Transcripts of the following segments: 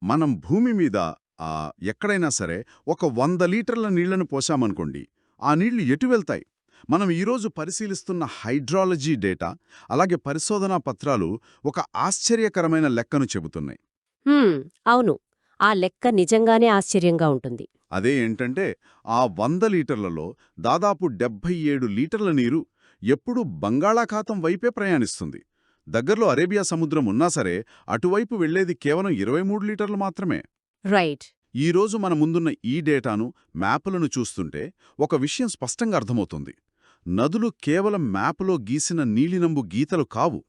మనం భూమి మీద ఎక్కడైనా సరే ఒక 100 లీటర్ల నీళ్లను పోశామనుకోండి, ఆ నీళ్లు ఎటు వెళ్తాయి? మనం ఈరోజు పరిశీలిస్తున్న హైడ్రాలజీ డేటా, అలాగే పరిశోధనా పత్రాలు ఒక ఆశ్చర్యకరమైన లెక్కను చెబుతున్నాయి. హ్మ్. అవును. ఆ లెక్క నిజంగానే ఆశ్చర్యంగా ఉంటుంది. అదే ఏంటంటే, ఆ 100 లీటర్లలో దాదాపు 77 లీటర్ల నీరు ఎప్పుడూ బంగాళాఖాతం వైపే ప్రయాణిస్తుంది. దగ్గర్లో అరేబియా సముద్రం ఉన్నా సరే, అటువైపు వెళ్లేది కేవలం 23 లీటర్లు మాత్రమే. రైట్. ఈరోజు మన ముందున్న ఈ డేటాను, మ్యాపులను చూస్తుంటే ఒక విషయం స్పష్టంగా అర్థమవుతుంది. నదులు కేవలం మ్యాపులో గీసిన నీలినంబు గీతలు కావు.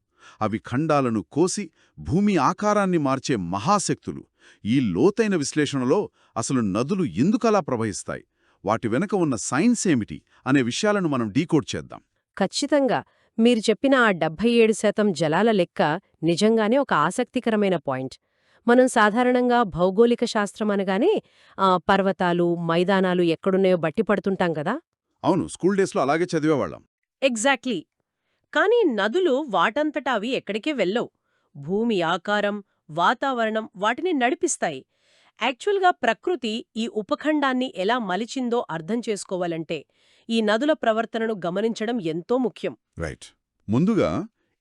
అవి ఖండాలను కోసి భూమి ఆకారాన్ని మార్చే మహాశక్తులు. ఈ లోతైన విశ్లేషణలో అసలు నదులు ఎందుకలా ప్రవహిస్తాయి, వాటి వెనుక ఉన్న సైన్స్ ఏమిటి అనే విషయాలను మనం డీకోడ్ చేద్దాం. ఖచ్చితంగా. మీరు చెప్పిన ఆ 77% జలాల లెక్క నిజంగానే ఒక ఆసక్తికరమైన పాయింట్. మనం సాధారణంగా భౌగోళిక శాస్త్రం అనగానే పర్వతాలు, మైదానాలు ఎక్కడున్నాయో బట్టి పడుతుంటాం గదా! అవును, స్కూల్ డేస్లో అలాగే చదివేవాళ్ళం. ఎగ్జాక్ట్లీ. కానీ నదులు వాటంతటా అవి ఎక్కడికే వెళ్ళవు. భూమి ఆకారం, వాతావరణం వాటిని నడిపిస్తాయి. యాక్చువల్గా ప్రకృతి ఈ ఉపఖండాన్ని ఎలా మలిచిందో అర్థం చేసుకోవాలంటే ఈ నదుల ప్రవర్తనను గమనించడం ఎంతో ముఖ్యం. రైట్. ముందుగా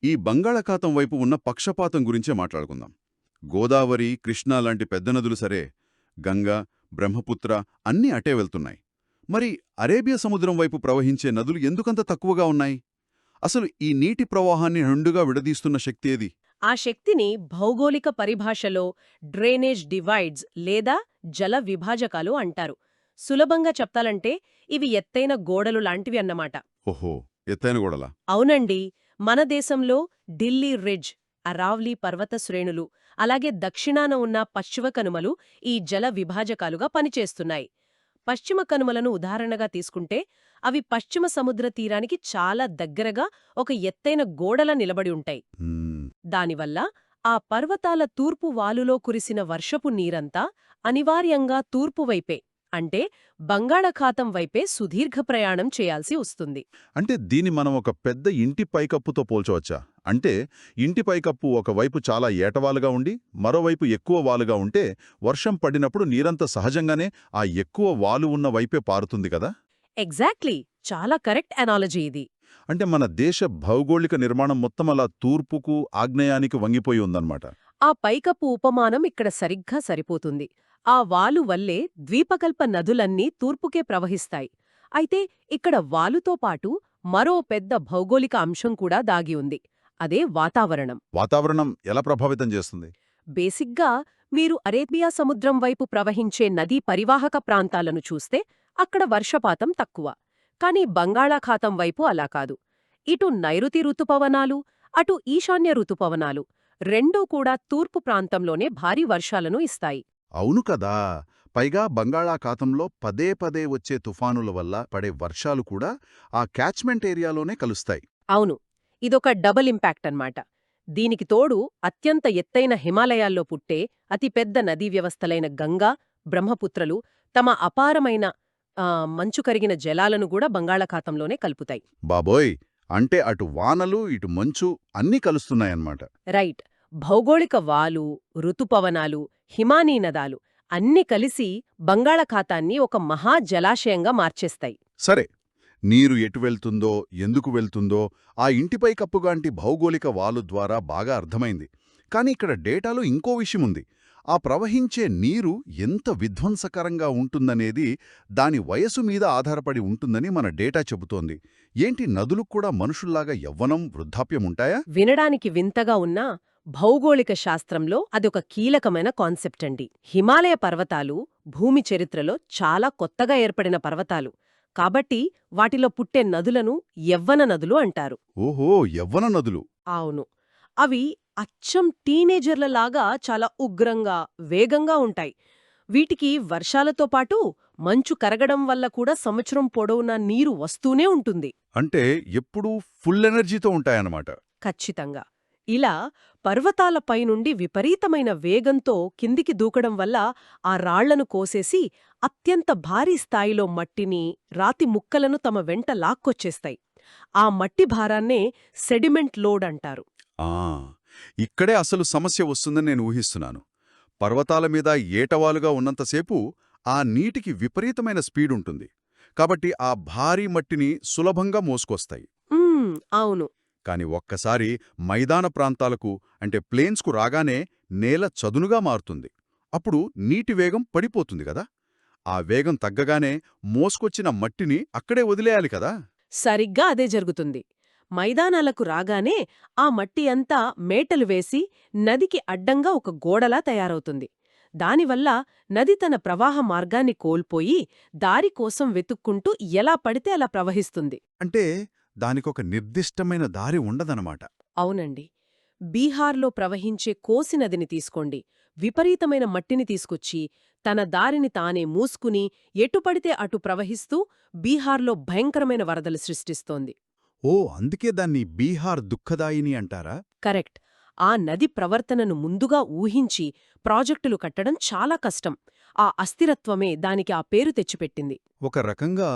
ఈ బంగాళాఖాతం వైపు ఉన్న పక్షపాతం గురించే మాట్లాడుకుందాం. గోదావరి, కృష్ణా లాంటి పెద్ద నదులు సరే, గంగా, బ్రహ్మపుత్ర అన్నీ అటే వెళ్తున్నాయి. మరి అరేబియా సముద్రం వైపు ప్రవహించే నదులు ఎందుకంత తక్కువగా ఉన్నాయి? అసలు ఈ నీటి ప్రవాహాన్ని రెండుగా విడదీస్తున్న శక్తి ఏది? ఆ శక్తిని భౌగోళిక పరిభాషలో డ్రైనేజ్ డివైడ్స్ లేదా జల విభాజకాలు అంటారు. సులభంగా చెప్పాలంటే ఇవి ఎత్తైన గోడలు లాంటివి అన్నమాట. ఓహో, ఎత్తైన గోడలా? అవునండి. మన దేశంలో ఢిల్లీ రిడ్జ్, అరావ్లీ పర్వత శ్రేణులు, అలాగే దక్షిణాన ఉన్న పశ్చిమ కనుమలు ఈ జల విభాజకాలుగా పనిచేస్తున్నాయి. పశ్చిమ కనుమలను ఉదాహరణగా తీసుకుంటే అవి పశ్చిమ సముద్ర తీరానికి చాలా దగ్గరగా ఒక ఎత్తైన గోడలా నిలబడి ఉంటాయి. మ్మ్. దానివల్ల ఆ పర్వతాల తూర్పు వాలులో కురిసిన వర్షపు నీరంతా అనివార్యంగా తూర్పువైపే, అంటే బంగాళాఖాతం వైపే సుదీర్ఘ ప్రయాణం చేయాల్సి వస్తుంది. అంటే దీన్ని మనం ఒక పెద్ద ఇంటి పైకప్పుతో పోల్చవచ్చా? అంటే ఇంటి పైకప్పు ఒకవైపు చాలా ఏటవాలుగా ఉండి మరోవైపు ఎక్కువ వాలుగా ఉంటే వర్షం పడినప్పుడు నీరంతా సహజంగానే ఆ ఎక్కువ వాలు ఉన్న వైపే పారుతుంది కదా? ఎగ్జాక్ట్లీ. చాలా కరెక్ట్ అనాలజీ ఇది. అంటే మన దేశ భౌగోళిక నిర్మాణం మొత్తం అలా తూర్పుకు, ఆగ్నేయానికి వంగిపోయి ఉందన్నమాట. ఆ పైకప్పు ఉపమానం ఇక్కడ సరిగ్గా సరిపోతుంది. ఆ వాలు వల్లే ద్వీపకల్ప నదులన్నీ తూర్పుకే ప్రవహిస్తాయి. అయితే ఇక్కడ వాలుతో పాటు మరో పెద్ద భౌగోళిక అంశం కూడా దాగి ఉంది. అదే వాతావరణం. వాతావరణం ఎలా ప్రభావితం చేస్తుంది? బేసిగ్గా మీరు అరేబియా సముద్రం వైపు ప్రవహించే నదీ పరివాహక ప్రాంతాలను చూస్తే అక్కడ వర్షపాతం తక్కువ. కానీ బంగాళాఖాతం వైపు అలా కాదు. ఇటు నైరుతి ఋతుపవనాలు, అటు ఈశాన్య ఋతుపవనాలు రెండూ కూడా తూర్పు ప్రాంతంలోనే భారీ వర్షాలను ఇస్తాయి. అవును కదా. పైగా బంగాళాఖాతంలో పదే పదే వచ్చే తుఫానుల వల్ల పడే వర్షాలు కూడా ఆ క్యాచ్మెంట్ ఏరియాలోనే కలుస్తాయి. అవును. ఇదొక డబుల్ ఇంపాక్ట్ అన్నమాట. దీనికి తోడు అత్యంత ఎత్తైన హిమాలయాల్లో పుట్టే అతిపెద్ద నదీ వ్యవస్థలైన గంగా, బ్రహ్మపుత్రలు తమ అపారమైన మంచు కరిగిన జలాలను కూడా బంగాళాఖాతంలోనే కలుపుతాయి. బాబోయ్! అంటే అటు వానలు, ఇటు మంచు అన్నీ కలుస్తున్నాయన్నమాట. రైట్. భౌగోళిక వాలు, ఋతుపవనాలు, హిమానీ నదాలు అన్నీ కలిసి బంగాళాఖాతాన్ని ఒక మహా జలాశయంగా మార్చేస్తాయి. సరే, నీరు ఎటు వెళ్తుందో, ఎందుకు వెళ్తుందో ఆ ఇంటిపై కప్పుగాంటి భౌగోళిక వాలు ద్వారా బాగా అర్థమైంది. కానీ ఇక్కడ డేటాలో ఇంకో విషయముంది. ఆ ప్రవహించే నీరు ఎంత విధ్వంసకరంగా ఉంటుందనేది దాని వయసు మీద ఆధారపడి ఉంటుందని మన డేటా చెబుతోంది. ఏంటి, నదులకు కూడా మనుషుల్లాగా యవ్వనం, వృద్ధాప్యముంటాయా? వినడానికి వింతగా ఉన్నా భౌగోళిక శాస్త్రంలో అదొక కీలకమైన కాన్సెప్ట్ అండి. హిమాలయ పర్వతాలు భూమి చరిత్రలో చాలా కొత్తగా ఏర్పడిన పర్వతాలు. కాబట్టి వాటిలో పుట్టే నదులను యవ్వన నదులు అంటారు. ఓహో, యవ్వన నదులు. అవును. అవి అచ్చం టీనేజర్లలాగా చాలా ఉగ్రంగా, వేగంగా ఉంటాయి. వీటికి వర్షాలతో పాటు మంచు కరగడం వల్ల కూడా సంవత్సరం పొడవునా నీరు వస్తూనే ఉంటుంది. అంటే ఎప్పుడూ ఫుల్ ఎనర్జీతో ఉంటాయన్నమాట. ఖచ్చితంగా. ఇలా పర్వతాలపై నుండి విపరీతమైన వేగంతో కిందికి దూకడం వల్ల ఆ రాళ్లను కోసేసి అత్యంత భారీ స్థాయిలో మట్టిని, రాతి ముక్కలను తమ వెంట లాక్కొచ్చేస్తాయి. ఆ మట్టి భారాన్నే సెడిమెంట్ లోడ్ అంటారు. ఆ, ఇక్కడే అసలు సమస్య వస్తుందని నేను ఊహిస్తున్నాను. పర్వతాల మీద ఏటవాలుగా ఉన్నంతసేపు ఆ నీటికి విపరీతమైన స్పీడుంటుంది. కాబట్టి ఆ భారీ మట్టిని సులభంగా మోసుకొస్తాయి. అవును. కాని ఒక్కసారి మైదాన ప్రాంతాలకు అంటే ప్లేన్స్కు రాగానే నేల చదునుగా మారుతుంది. అప్పుడు నీటి వేగం పడిపోతుంది కదా. ఆ వేగం తగ్గగానే మోసుకొచ్చిన మట్టిని అక్కడే వదిలేయాలి కదా. సరిగ్గా అదే జరుగుతుంది. మైదానాలకు రాగానే ఆ మట్టి అంతా మేటలు వేసి నదికి అడ్డంగా ఒక గోడలా తయారవుతుంది. దానివల్ల నది తన ప్రవాహ మార్గాన్ని కోల్పోయి దారి కోసం వెతుక్కుంటూ ఎలా పడితే అలా ప్రవహిస్తుంది. అంటే దానికొక నిర్దిష్టమైన దారి ఉండదనమాట. అవునండి. బీహార్లో ప్రవహించే కోసి నదిని తీసుకోండి. విపరీతమైన మట్టిని తీసుకొచ్చి తన దారిని తానే మూసుకుని ఎటుపడితే అటు ప్రవహిస్తూ బీహార్లో భయంకరమైన వరదలు సృష్టిస్తోంది. ఓ, అందుకే దాన్ని బీహార్ దుఃఖదాయిని అంటారా? కరెక్ట్. ఆ నది ప్రవర్తనను ముందుగా ఊహించి ప్రాజెక్టులు కట్టడం చాలా కష్టం. ఆ అస్థిరత్వమే దానికి ఆ పేరు తెచ్చిపెట్టింది. ఒక రకంగా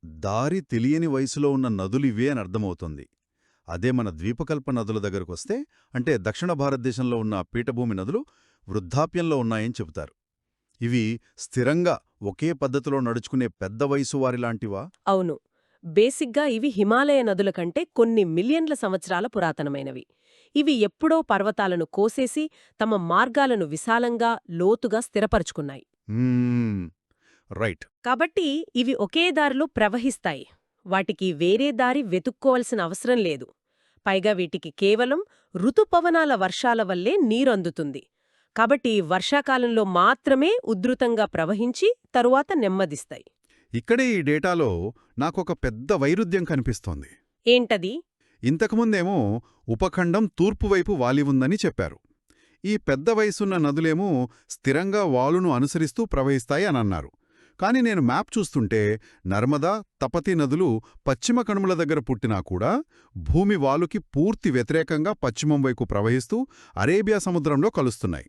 దారి తెలియని వయసులో ఉన్న నదులివే అని అర్థమవుతుంది. అదే మన ద్వీపకల్ప నదుల దగ్గరకొస్తే, అంటే దక్షిణ భారతదేశంలో ఉన్న పీఠభూమి నదులు వృద్ధాప్యంలో ఉన్నాయని చెబుతారు. ఇవి స్థిరంగా ఒకే పద్ధతిలో నడుచుకునే పెద్ద వయసు వారిలాంటివా? అవును. బేసిగ్గా ఇవి హిమాలయ నదుల కంటే కొన్ని మిలియన్ల సంవత్సరాల పురాతనమైనవి. ఇవి ఎప్పుడో పర్వతాలను కోసేసి తమ మార్గాలను విశాలంగా, లోతుగా స్థిరపరుచుకున్నాయి. రైట్. కాబట్టి ఇవి ఒకే దారిలో ప్రవహిస్తాయి. వాటికి వేరే దారి వెతుక్కోవలసిన అవసరం లేదు. పైగా వీటికి కేవలం ఋతుపవనాల వర్షాల వల్లే నీరు అందుతుంది. కాబట్టి వర్షాకాలంలో మాత్రమే ఉధృతంగా ప్రవహించి తరువాత నెమ్మదిస్తాయి. ఇక్కడే ఈ డేటాలో నాకొక పెద్ద వైరుధ్యం కనిపిస్తోంది. ఏంటది? ఇంతకుముందేమో ఉపఖండం తూర్పువైపు వాలి ఉందని చెప్పారు. ఈ పెద్ద వయసున్న నదులేమో స్థిరంగా వాలును అనుసరిస్తూ ప్రవహిస్తాయి అనన్నారు. కాని నేను మ్యాప్ చూస్తుంటే నర్మదా, తపతీ నదులు పశ్చిమ కనుమల దగ్గర పుట్టినా కూడా భూమి వాలుకి పూర్తి వ్యతిరేకంగా పశ్చిమం వైపు ప్రవహిస్తూ అరేబియా సముద్రంలో కలుస్తున్నాయి.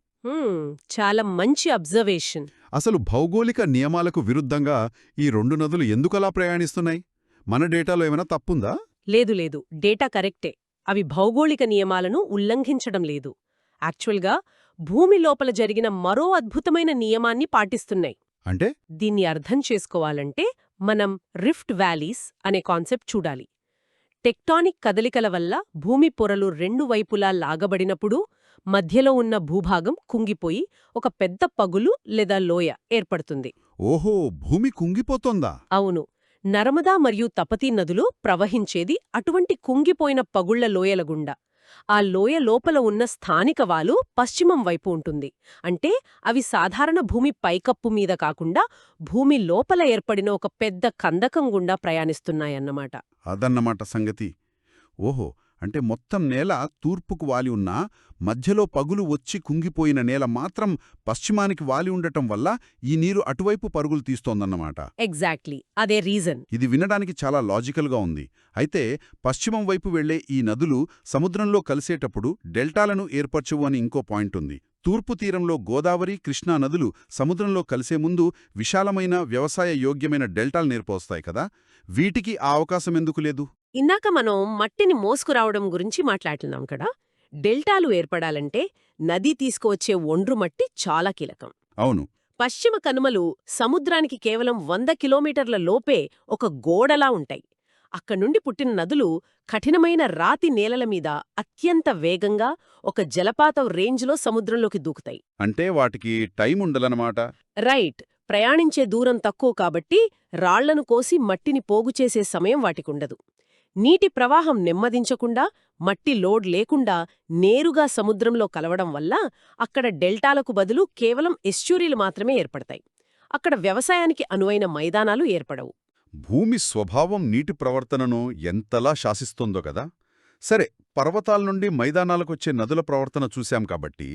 చాలా మంచి అబ్జర్వేషన్. అసలు భౌగోళిక నియమాలకు విరుద్ధంగా ఈ రెండు నదులు ఎందుకలా ప్రయాణిస్తున్నాయి? మన డేటాలో ఏమైనా తప్పుందా? లేదు, డేటా కరెక్టే. అవి భౌగోళిక నియమాలను ఉల్లంఘించడం లేదు. యాక్చువల్గా భూమి లోపల జరిగిన మరో అద్భుతమైన నియమాన్ని పాటిస్తున్నాయి. అంటే? దీన్ని అర్థం చేసుకోవాలంటే మనం రిఫ్ట్ వ్యాలీస్ అనే కాన్సెప్ట్ చూడాలి. టెక్టానిక్ కదలికల వల్ల భూమి పొరలు రెండు వైపులా లాగబడినప్పుడు మధ్యలో ఉన్న భూభాగం కుంగిపోయి ఒక పెద్ద పగులు లేదా లోయ ఏర్పడుతుంది. ఓహో, భూమి కుంగిపోతోందా? అవును. నర్మదా మరియు తపతీ నదులు ప్రవహించేది అటువంటి కుంగిపోయిన పగుళ్ల లోయల గుండా. ఆ లోయ లోపల ఉన్న స్థానిక వాలు పశ్చిమం వైపు ఉంటుంది. అంటే అవి సాధారణ భూమి పైకప్పు మీద కాకుండా భూమి లోపల ఏర్పడిన ఒక పెద్ద కందకం గుండా ప్రయాణిస్తున్నాయన్నమాట. అదన్నమాట సంగతి. ఓహో, అంటే మొత్తం నేల తూర్పుకు వాలి ఉన్నా మధ్యలో పగులు వచ్చి కుంగిపోయిన నేల మాత్రం పశ్చిమానికి వాలి ఉండటం వల్ల ఈ నీరు అటువైపు పరుగులు తీస్తోందన్నమాట. ఎగ్జాక్ట్లీ, అదే రీజన్. ఇది వినడానికి చాలా లాజికల్గా ఉంది. అయితే పశ్చిమం వైపు వెళ్లే ఈ నదులు సముద్రంలో కలిసేటప్పుడు డెల్టాలను ఏర్పరచవు అని ఇంకో పాయింట్ ఉంది. తూర్పు తీరంలో గోదావరి, కృష్ణా నదులు సముద్రంలో కలిసే ముందు విశాలమైన వ్యవసాయ యోగ్యమైన డెల్టాలు ఏర్పరుస్తాయి కదా. వీటికి ఆ అవకాశం ఎందుకు లేదు? ఇందాక మనం మట్టిని మోసుకురావడం గురించి మాట్లాడుతున్నాం కదా. డెల్టాలు ఏర్పడాలంటే నది తీసుకువచ్చే ఒండ్రు మట్టి చాలా కీలకం. అవును. పశ్చిమ కనుమలు సముద్రానికి కేవలం 100 కిలోమీటర్ల లోపే ఒక గోడలా ఉంటాయి. అక్కడ్నుండి పుట్టిన నదులు కఠినమైన రాతి నేలల మీద అత్యంత వేగంగా ఒక జలపాతం రేంజ్లో సముద్రంలోకి దూకుతాయి. అంటే వాటికి టైం ఉండదన్నమాట. రైట్. ప్రయాణించే దూరం తక్కువ కాబట్టి రాళ్లను కోసి మట్టిని పోగుచేసే సమయం వాటికుండదు. నీటి ప్రవాహం నెమ్మదించకుండా, మట్టి లోడ్ లేకుండా నేరుగా సముద్రంలో కలవడం వల్ల అక్కడ డెల్టాలకు బదులు కేవలం ఎస్చూరీలు మాత్రమే ఏర్పడతాయి. అక్కడ వ్యవసాయానికి అనువైన మైదానాలు ఏర్పడవు. భూమి స్వభావం నీటి ప్రవర్తనను ఎంతలా శాసిస్తోందో కదా. సరే, పర్వతాల నుండి మైదానాలకొచ్చే నదుల ప్రవర్తన చూశాం కాబట్టి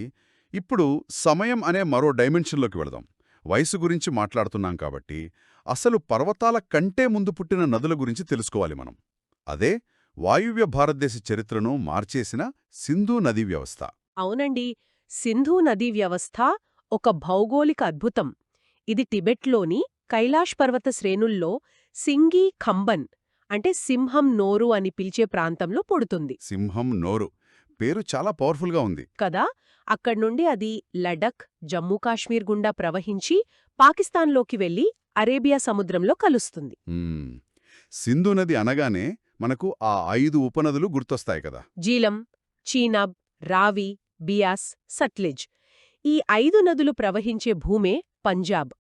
ఇప్పుడు సమయం అనే మరో డైమెన్షన్లోకి వెళదాం. వయసు గురించి మాట్లాడుతున్నాం కాబట్టి అసలు పర్వతాల కంటే ముందు పుట్టిన నదుల గురించి తెలుసుకోవాలి మనం. అదే వాయువ్య భారతదేశ చరిత్రను మార్చేసిన సింధూ నదీ వ్యవస్థ. అవునండి. సింధూ నదీ వ్యవస్థ ఒక భౌగోళిక అద్భుతం. ఇది టిబెట్లోని కైలాష్ పర్వత శ్రేణుల్లో సింగీ ఖంబన్ అంటే సింహం నోరు అని పిలిచే ప్రాంతంలో పుడుతుంది. సింహం నోరు పేరు చాలా పవర్ఫుల్గా ఉంది కదా. అక్కడ్నుండి అది లడఖ్, జమ్మూ కాశ్మీర్ గుండా ప్రవహించి పాకిస్తాన్లోకి వెళ్లి అరేబియా సముద్రంలో కలుస్తుంది. సింధు నది అనగానే మనకు ఆ 5 ఉపనదులు గుర్తొస్తాయి కదా. జీలం, చీనాబ్, రావి, బియాస్, సట్లెజ్. ఈ 5 నదులు ప్రవహించే భూమే పంజాబ్.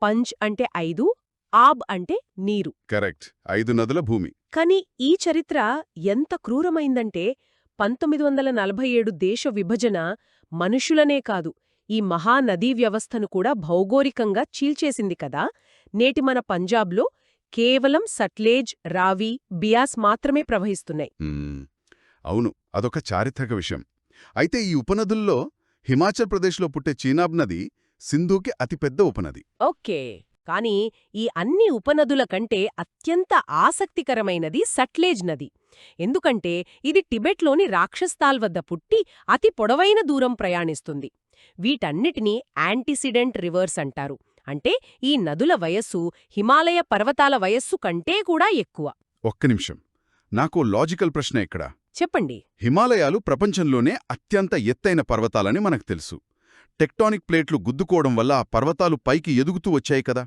పంజ్ అంటే 5, ఆబ్ అంటే నీరు. కరెక్ట్, 5 నదుల భూమి. కాని ఈ చరిత్ర ఎంత క్రూరమైందంటే 1947 దేశ విభజన మనుషులనే కాదు, ఈ మహానదీ వ్యవస్థను కూడా భౌగోళికంగా చీల్చేసింది కదా. నేటి మన పంజాబ్లో కేవలం సట్లెజ్, రావి, బియాస్ మాత్రమే ప్రవహిస్తున్నాయి. అవును, అదొక చారిత్రక విషయం. అయితే ఈ ఉపనదుల్లో హిమాచల్ ప్రదేశ్లో పుట్టే చీనాబ్ నది సింధుకి అతిపెద్ద ఉపనది. ఓకే, కానీ ఈ అన్ని ఉపనదుల కంటే అత్యంత ఆసక్తికరమైనది సట్లెజ్ నది. ఎందుకంటే ఇది టిబెట్లోని రాక్షస్తాల్ వద్ద పుట్టి అతి పొడవైన దూరం ప్రయాణిస్తుంది. వీటన్నిటినీ యాంటిసిడెంట్ రివర్స్ అంటారు. అంటే ఈ నదుల వయస్సు హిమాలయ పర్వతాల వయస్సు కంటే కూడా ఎక్కువ. ఒక్క నిమిషం, నాకు లాజికల్ ప్రశ్న ఇక్కడ. చెప్పండి. హిమాలయాలు ప్రపంచంలోనే అత్యంత ఎత్తైన పర్వతాలని మనకు తెలుసు. టెక్టానిక్ ప్లేట్లు గుద్దుకోవడం వల్ల ఆ పర్వతాలు పైకి ఎదుగుతూ వచ్చాయి కదా.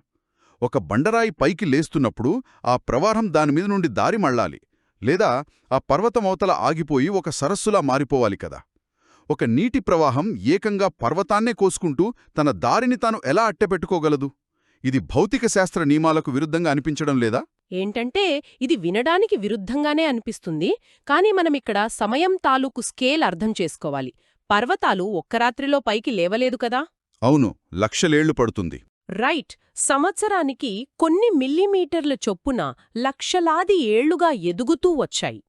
ఒక బండరాయి పైకి లేస్తున్నప్పుడు ఆ ప్రవాహం దానిమీద నుండి దారి మళ్ళాలి, లేదా ఆ పర్వతమవతల ఆగిపోయి ఒక సరస్సులా మారిపోవాలి కదా. ఒక నీటి ప్రవాహం ఏకంగా పర్వతాన్నే కోసుకుంటూ తన దారిని తాను ఎలా అట్టెపెట్టుకోగలదు? ఇది భౌతిక శాస్త్ర నియమాలకు విరుద్ధంగా అనిపించడం లేదా? ఏంటంటే ఇది వినడానికి విరుద్ధంగానే అనిపిస్తుంది, కానీ మనమిక్కడ సమయం తాలూకు స్కేల్ అర్థం చేసుకోవాలి. పర్వతాలు ఒక్క రాత్రిలో పైకి లేవలేదు కదా. అవును, లక్షలేళ్లు పడుతుంది. రైట్. సంవత్సరానికి కొన్ని మిల్లీమీటర్ల చొప్పున లక్షలాది ఏళ్లుగా ఎదుగుతూ వచ్చాయి.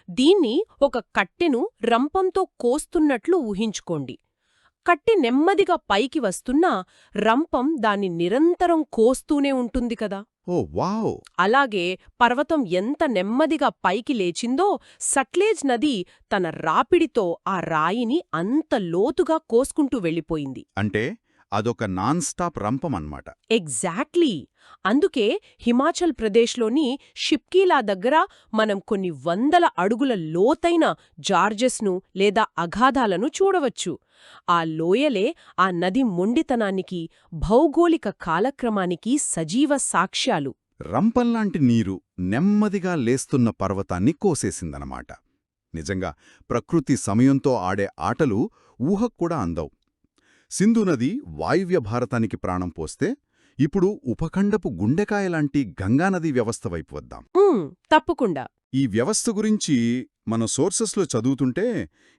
దీన్ని ఒక కట్టెను రంపంతో కోస్తున్నట్లు ఊహించుకోండి. కట్టె నెమ్మదిగా పైకి వస్తున్నా రంపం దాన్ని నిరంతరం కోస్తూనే ఉంటుంది కదా. ఓ వావ్! అలాగే పర్వతం ఎంత నెమ్మదిగా పైకి లేచిందో సట్లెజ్ నది తన రాపిడితో ఆ రాయిని అంత లోతుగా కోసుకుంటూ వెళ్ళిపోయింది. అంటే అదొక నాన్ స్టాప్ రంపమన్నమాట. ఎగ్జాక్ట్లీ. అందుకే హిమాచల్ ప్రదేశ్లోని షిప్కీలా దగ్గర మనం కొన్ని వందల అడుగుల లోతైన జార్జెస్ను లేదా అగాధాలను చూడవచ్చు. ఆ లోయలే ఆ నది మొండితనానికి, భౌగోళిక కాలక్రమానికి సజీవ సాక్ష్యాలు. రంపంలాంటి నీరు నెమ్మదిగా లేస్తున్న పర్వతాన్ని కోసేసిందనమాట. నిజంగా ప్రకృతి సమయంతో ఆడే ఆటలు ఊహక్కూడా అందవు. సింధు నది వాయువ్య భారతానికి ప్రాణం పోస్తే ఇప్పుడు ఉపఖండపు గుండెకాయలాంటి గంగానదీ వ్యవస్థ వైపు వద్దాం. తప్పకుండా. ఈ వ్యవస్థ గురించి మన సోర్సెస్లో చదువుతుంటే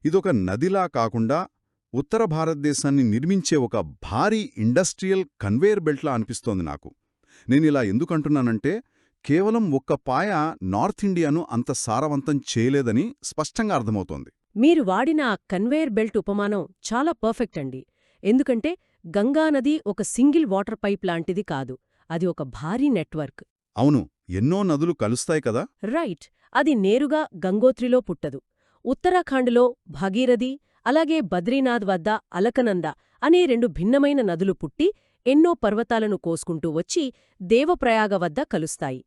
ఇదొక నదిలా కాకుండా ఉత్తర భారతదేశాన్ని నిర్మించే ఒక భారీ ఇండస్ట్రియల్ కన్వేయర్ బెల్ట్లా అనిపిస్తోంది నాకు. నేనిలా ఎందుకంటున్నానంటే కేవలం ఒక్క పాయ నార్త్ ఇండియాను అంత సారవంతం చేయలేదని స్పష్టంగా అర్థమవుతోంది. మీరు వాడిన ఆ కన్వేయర్ బెల్ట్ ఉపమానం చాలా పర్ఫెక్ట్ అండి. ఎందుకంటే గంగానది ఒక సింగిల్ వాటర్ పైప్ లాంటిది కాదు, అది ఒక భారీ నెట్వర్క్. అవును, ఎన్నో నదులు కలుస్తాయి కదా. రైట్. అది నేరుగా గంగోత్రిలో పుట్టదు. ఉత్తరాఖండ్లో భగీరథి, అలాగే బద్రీనాథ్ వద్ద అలకనంద అనే 2 భిన్నమైన నదులు పుట్టి ఎన్నో పర్వతాలను కోసుకుంటూ వచ్చి దేవప్రయాగ వద్ద కలుస్తాయి.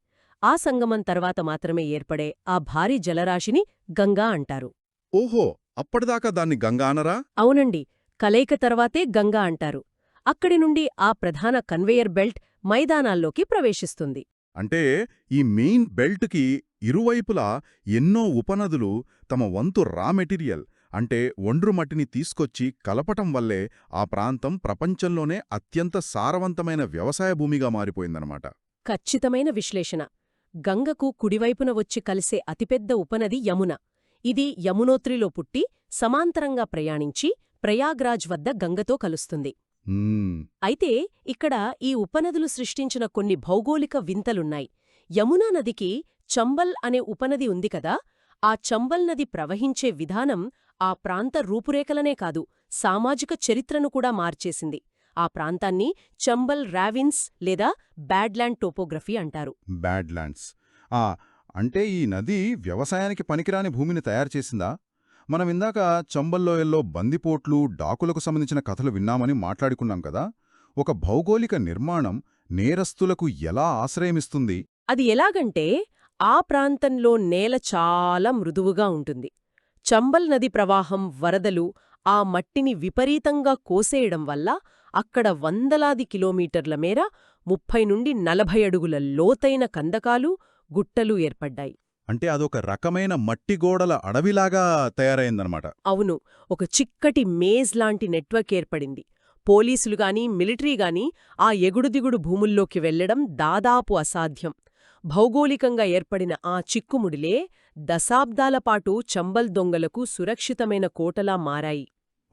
ఆ సంగమం తర్వాత మాత్రమే ఏర్పడే ఆ భారీ జలరాశిని గంగా అంటారు. ఓహో, అప్పటిదాకా దాన్ని గంగా అనరా? అవునండి, కలయిక తర్వాతే గంగా అంటారు. అక్కడి నుండి ఆ ప్రధాన కన్వేయర్ బెల్ట్ మైదానాల్లోకి ప్రవేశిస్తుంది. అంటే ఈ మెయిన్ బెల్ట్కి ఇరువైపులా ఎన్నో ఉపనదులు తమ వంతు రా మెటీరియల్ అంటే ఒండ్రు మట్టిని తీసుకొచ్చి కలపటం వల్లే ఆ ప్రాంతం ప్రపంచంలోనే అత్యంత సారవంతమైన వ్యవసాయ భూమిగా మారిపోయిందనమాట. ఖచ్చితమైన విశ్లేషణ. గంగకు కుడివైపున వచ్చి కలిసే అతిపెద్ద ఉపనది యమున. ఇది యమునోత్రిలో పుట్టి సమాంతరంగా ప్రయాణించి ప్రయాగ్రాజ్ వద్ద గంగతో కలుస్తుంది. అయితే ఇక్కడ ఈ ఉపనదులు సృష్టించిన కొన్ని భౌగోళిక వింతలున్నాయి. యమునా నదికి చంబల్ అనే ఉపనది ఉంది కదా. ఆ చంబల్ నది ప్రవహించే విధానం ఆ ప్రాంత రూపురేఖలనే కాదు, సామాజిక చరిత్రను కూడా మార్చేసింది. ఆ ప్రాంతాన్ని చంబల్ రావిన్స్ లేదా బ్యాడ్ల్యాండ్ టోపోగ్రఫీ అంటారు. బ్యాడ్ల్యాండ్స్ అంటే ఈ నది వ్యవసాయానికి పనికిరాని భూమిని తయారుచేసిందా? మనం ఇందాక చంబల్లోయల్లో బందిపోట్లు, డాకులకు సంబంధించిన కథలు విన్నామని మాట్లాడుకున్నాం కదా. ఒక భౌగోళిక నిర్మాణం నేరస్తులకు ఎలా ఆశ్రయమిస్తుంది? అది ఎలాగంటే ఆ ప్రాంతంలో నేల చాలా మృదువుగా ఉంటుంది. చంబల్ నది ప్రవాహం, వరదలు ఆ మట్టిని విపరీతంగా కోసేయడం వల్ల అక్కడ వందలాది కిలోమీటర్ల మేర 30 నుండి 40 అడుగుల లోతైన కందకాలు, గుట్టలు ఏర్పడ్డాయి. అంటే అదొక రకమైన మట్టి గోడల అడవిలాగా తయారైందనమాట. అవును, ఒక చిక్కటి మేజ్ లాంటి నెట్వర్క్ ఏర్పడింది. పోలీసులుగాని మిలిటరీగాని ఆ ఎగుడుదిగుడు భూముల్లోకి వెళ్లడం దాదాపు అసాధ్యం. భౌగోళికంగా ఏర్పడిన ఆ చిక్కుముడిలే దశాబ్దాలపాటు చంబల్ దొంగలకు సురక్షితమైన కోటలా మారాయి.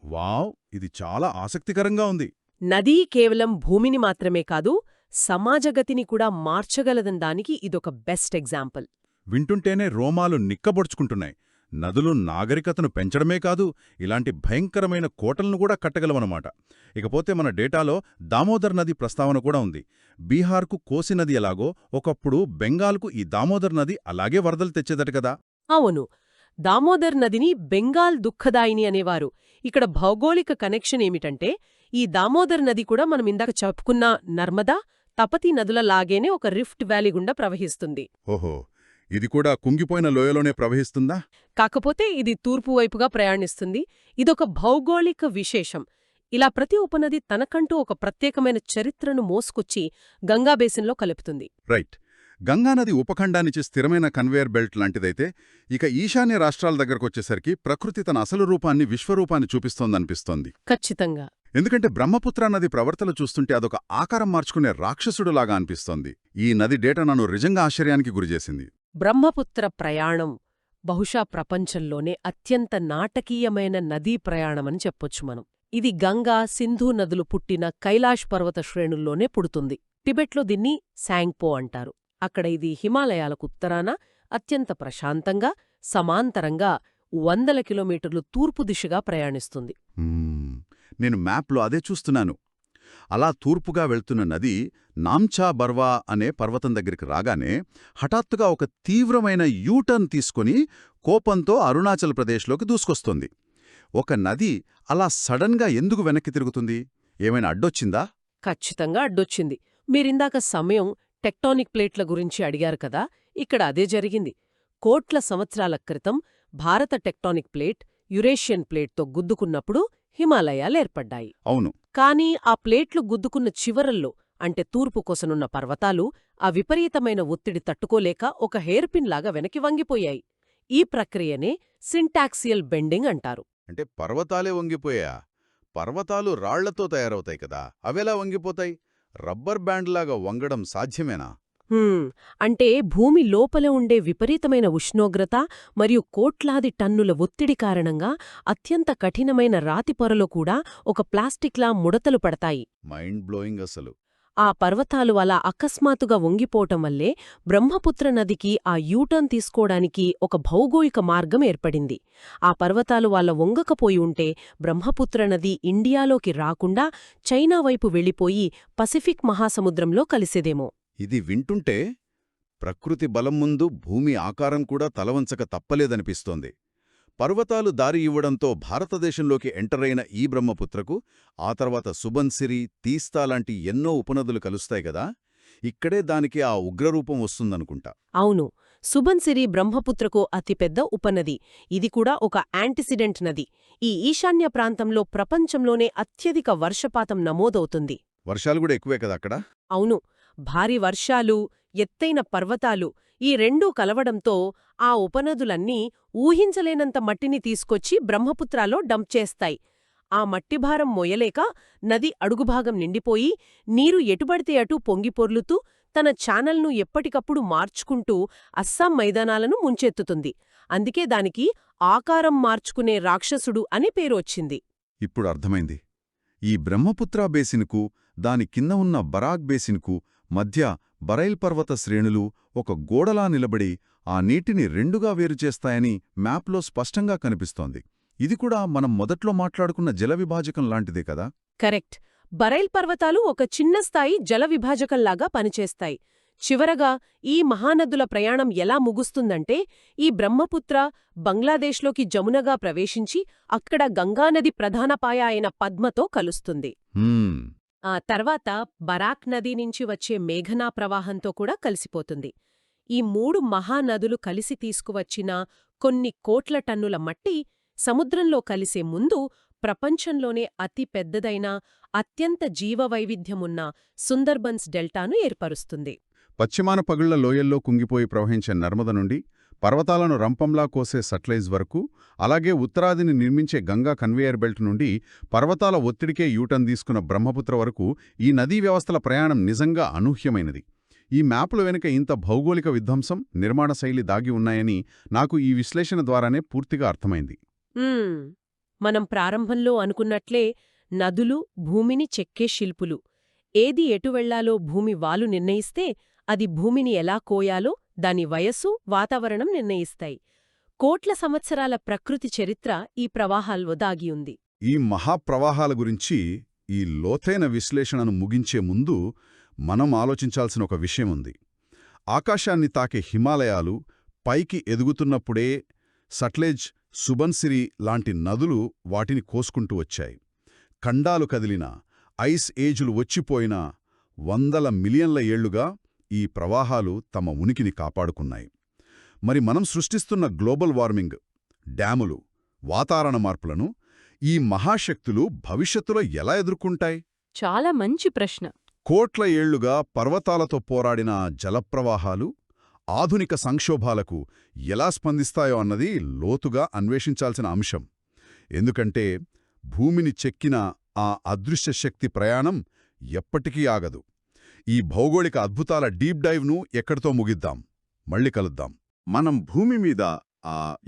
వావ్! ఇది చాలా ఆసక్తికరంగా ఉంది. నదీ కేవలం భూమిని మాత్రమే కాదు, సమాజగతిని కూడా మార్చగలదనడానికి ఇదొక బెస్ట్ ఎగ్జాంపుల్. వింటుంటేనే రోమాలు నిక్కబొడుచుకుంటున్నాయి. నదులు నాగరికతను పెంచడమే కాదు, ఇలాంటి భయంకరమైన కోటలను కూడా కట్టగలవన్నమాట. ఇకపోతే మన డేటాలో దామోదర్ నది ప్రస్తావన కూడా ఉంది. బీహార్కు కోసి నది ఎలాగో ఒకప్పుడు బెంగాల్కు ఈ దామోదర్ నది అలాగే వరదలు తెచ్చేదట కదా. అవును, దామోదర్ నదిని బెంగాల్ దుఃఖదాయిని అనేవారు. ఇక్కడ భౌగోళిక కనెక్షన్ ఏమిటంటే, ఈ దామోదర్ నది కూడా మనమిందాక చెప్పుకున్న నర్మదా, తపతీ నదుల లాగేనే ఒక రిఫ్ట్ వ్యాలీ గుండా ప్రవహిస్తుంది. ఓహో, ఇది కూడా కుంగిపోయిన లోయలోనే ప్రవహిస్తుందా? కాకపోతే ఇది తూర్పు వైపుగా ప్రయాణిస్తుంది. ఇదొక భౌగోళిక విశేషం. ఇలా ప్రతి ఉపనది తనకంటూ ఒక ప్రత్యేకమైన చరిత్రను మోసుకొచ్చి గంగా బేసిన్లో కలుపుతుంది. రైట్. గంగానది ఉపఖండానికి స్థిరమైన కన్వేయర్ బెల్ట్ లాంటిదైతే, ఇక ఈశాన్య రాష్ట్రాల దగ్గరకొచ్చేసరికి ప్రకృతి తన అసలు రూపాన్ని, విశ్వరూపాన్ని చూపిస్తోందనిపిస్తోంది. ఖచ్చితంగా. ఎందుకంటే బ్రహ్మపుత్ర నది ప్రవర్తన చూస్తుంటే అదొక ఆకారం మార్చుకునే రాక్షసుడులాగా అనిపిస్తోంది. ఈ నది డేటా నన్ను నిజంగా ఆశ్చర్యానికి గురిచేసింది. బ్రహ్మపుత్ర ప్రయాణం బహుశా ప్రపంచంలోనే అత్యంత నాటకీయమైన నదీ ప్రయాణమని చెప్పొచ్చు మనం. ఇది గంగా, సింధు నదులు పుట్టిన కైలాష్ పర్వత శ్రేణుల్లోనే పుడుతుంది. టిబెట్లో దీన్ని శాంగ్పో అంటారు. అక్కడ ఇది హిమాలయాలకు ఉత్తరాన అత్యంత ప్రశాంతంగా, సమాంతరంగా 100 కిలోమీటర్లు తూర్పు దిశగా ప్రయాణిస్తుంది. నేను మ్యాప్లో అదే చూస్తున్నాను. అలా తూర్పుగా వెళ్తున్న నది నామ్చా బర్వా అనే పర్వతం దగ్గరికి రాగానే హఠాత్తుగా ఒక తీవ్రమైన యూటర్న్ తీసుకుని కోపంతో అరుణాచల్ ప్రదేశ్లోకి దూసుకొస్తుంది. ఒక నది అలా సడన్గా ఎందుకు వెనక్కి తిరుగుతుంది? ఏమైనా అడ్డొచ్చిందా? ఖచ్చితంగా అడ్డొచ్చింది. మీరిందాక సమయం, టెక్టానిక్ ప్లేట్ల గురించి అడిగారు కదా, ఇక్కడ అదే జరిగింది. కోట్ల సంవత్సరాల క్రితం భారత టెక్టానిక్ ప్లేట్ యురేషియన్ ప్లేట్తో గుద్దుకున్నప్పుడు హిమాలయాలేర్పడ్డాయి. అవును. కానీ ఆ ప్లేట్లు గుద్దుకున్న చివరల్లో, అంటే తూర్పు కొసనున్న పర్వతాలు ఆ విపరీతమైన ఒత్తిడి తట్టుకోలేక ఒక హెయిర్పిన్లాగా వెనక్కి వంగిపోయాయి. ఈ ప్రక్రియనే సింటాక్సియల్ బెండింగ్ అంటారు. అంటే పర్వతాలే వంగిపోయా? పర్వతాలు రాళ్లతో తయారవుతాయి కదా, అవెలా వంగిపోతాయి? రబ్బర్ బ్యాండ్లాగా వంగడం సాధ్యమేనా? అంటే భూమి లోపల ఉండే విపరీతమైన ఉష్ణోగ్రత మరియు కోట్లాది టన్నుల ఒత్తిడి కారణంగా అత్యంత కఠినమైన రాతి పొరలో కూడా ఒక ప్లాస్టిక్లా ముడతలు పడతాయి. మైండ్ బ్లోయింగ్ అసలు. ఆ పర్వతాలు అలా అకస్మాత్తుగా వంగిపోవటం వల్లే బ్రహ్మపుత్ర నదికి ఆ యూటర్న్ తీసుకోవడానికి ఒక భౌగోళిక మార్గం ఏర్పడింది. ఆ పర్వతాలు వాళ్ళ వంగకపోయి ఉంటే బ్రహ్మపుత్ర నది ఇండియాలోకి రాకుండా చైనా వైపు వెళ్ళిపోయి పసిఫిక్ మహాసముద్రంలో కలిసేదేమో. ఇది వింటుంటే ప్రకృతి బలం ముందు భూమి ఆకారం కూడా తలవంచక తప్పలేదనిపిస్తోంది. పర్వతాలు దారి ఇవ్వడంతో భారతదేశంలోకి ఎంటరైన ఈ బ్రహ్మపుత్రకు ఆ తర్వాత సుబన్సిరి, తీస్తా లాంటి ఎన్నో ఉపనదులు కలుస్తాయి గదా, ఇక్కడే దానికి ఆ ఉగ్రరూపం వస్తుందనుకుంటా. అవును, సుబన్సిరి బ్రహ్మపుత్రకు అతిపెద్ద ఉపనది. ఇది కూడా ఒక యాంటిసిడెంట్ నది. ఈ ఈశాన్య ప్రాంతంలో ప్రపంచంలోనే అత్యధిక వర్షపాతం నమోదవుతుంది. వర్షాలు కూడా ఎక్కువే కదా అక్కడ? అవును, భారీ వర్షాలు, ఎత్తైన పర్వతాలు ఈ రెండూ కలవడంతో ఆ ఉపనదులన్నీ ఊహించలేనంత మట్టిని తీసుకొచ్చి బ్రహ్మపుత్రాలో డంప్ చేస్తాయి. ఆ మట్టిభారం మొయ్యలేక నది అడుగుభాగం నిండిపోయి నీరు ఎటుబడితే అటూ పొంగిపొర్లుతూ తన ఛానల్ను ఎప్పటికప్పుడు మార్చుకుంటూ అస్సాం మైదానాలను ముంచెత్తుతుంది. అందుకే దానికి ఆకారం మార్చుకునే రాక్షసుడు అని పేరు వచ్చింది. ఇప్పుడు అర్థమైంది. ఈ బ్రహ్మపుత్ర బేసిన్కు, దాని కింద ఉన్న బరాక్ బేసిన్కు మధ్య బరైల్ పర్వత శ్రేణులు ఒక గోడలా నిలబడి ఆ నీటిని రెండుగా వేరుచేస్తాయని మ్యాప్లో స్పష్టంగా కనిపిస్తోంది. ఇది కూడా మనం మొదట్లో మాట్లాడుకున్న జల విభాజకం లాంటిదే కదా? కరెక్ట్. బరైల్ పర్వతాలు ఒక చిన్న స్థాయి జల విభాజకంలాగా పనిచేస్తాయి. చివరగా ఈ మహానదుల ప్రయాణం ఎలా ముగుస్తుందంటే, ఈ బ్రహ్మపుత్ర బంగ్లాదేశ్లోకి జమునగా ప్రవేశించి అక్కడ గంగానది ప్రధాన పాయ అయిన పద్మతో కలుస్తుంది. ఆ తర్వాత బరాక్ నది నుంచి వచ్చే మేఘనా ప్రవాహంతో కూడా కలిసిపోతుంది. ఈ 3 మహానదులు కలిసి తీసుకువచ్చిన కొన్ని కోట్ల టన్నుల మట్టి సముద్రంలో కలిసే ముందు ప్రపంచంలోనే అతి పెద్దదైన అత్యంత జీవవైవిధ్యమున్న సుందర్బన్స్ డెల్టాను ఏర్పరుస్తుంది. పశ్చిమాన పగుళ్ల లోయల్లో కుంగిపోయి ప్రవహించే నర్మద నుండి పర్వతాలను రంపంలా కోసే సట్లైజ్ వరకు, అలాగే ఉత్తరాదిని నిర్మించే గంగా కన్వేయర్ బెల్ట్ నుండి పర్వతాల ఒత్తిడికే యూటర్న్ తీసుకున్న బ్రహ్మపుత్ర వరకు ఈ నదీ వ్యవస్థల ప్రయాణం నిజంగా అనూహ్యమైనది. ఈ మ్యాపుల వెనుక ఇంత భౌగోళిక విధ్వంసం, నిర్మాణ శైలి దాగి ఉన్నాయని నాకు ఈ విశ్లేషణ ద్వారానే పూర్తిగా అర్థమైంది. మనం ప్రారంభంలో అనుకున్నట్లే నదులు భూమిని చెక్కే శిల్పులు. ఏది ఎటు వెళ్లాలో భూమి వాలు నిర్ణయిస్తే, అది భూమిని ఎలా కోయాలో దాని వయస్సు, వాతావరణం నిర్ణయిస్తాయి. కోట్ల సంవత్సరాల ప్రకృతి చరిత్ర ఈ ప్రవాహాల్లో దాగియుంది. ఈ మహాప్రవాహాల గురించి ఈ లోతైన విశ్లేషణను ముగించే ముందు మనం ఆలోచించాల్సిన ఒక విషయం ఉంది. ఆకాశాన్ని తాకే హిమాలయాలు పైకి ఎదుగుతున్నప్పుడే సట్లెజ్, సుబన్సిరి లాంటి నదులు వాటిని కోసుకుంటూ వచ్చాయి. ఖండాలు కదిలినా, ఐస్ ఏజులు వచ్చిపోయినా వందల మిలియన్ల ఏళ్లుగా ఈ ప్రవాహాలు తమ ఉనికిని కాపాడుకున్నాయి. మరి మనం సృష్టిస్తున్న గ్లోబల్ వార్మింగ్, డ్యాములు, వాతావరణ మార్పులను ఈ మహాశక్తులు భవిష్యత్తులో ఎలా ఎదుర్కొంటాయి? చాలా మంచి ప్రశ్న. కోట్ల ఏళ్లుగా పర్వతాలతో పోరాడిన జలప్రవాహాలు ఆధునిక సంక్షోభాలకు ఎలా స్పందిస్తాయో అన్నది లోతుగా అన్వేషించాల్సిన అంశం. ఎందుకంటే భూమిని చెక్కిన ఆ అదృశ్య శక్తి ప్రయాణం ఎప్పటికీ ఆగదు. ఈ భౌగోళిక అద్భుతాల డీప్ డైవ్ను ఎక్కడితో ముగిద్దాం. మళ్ళీ కలుద్దాం. మనం భూమి మీద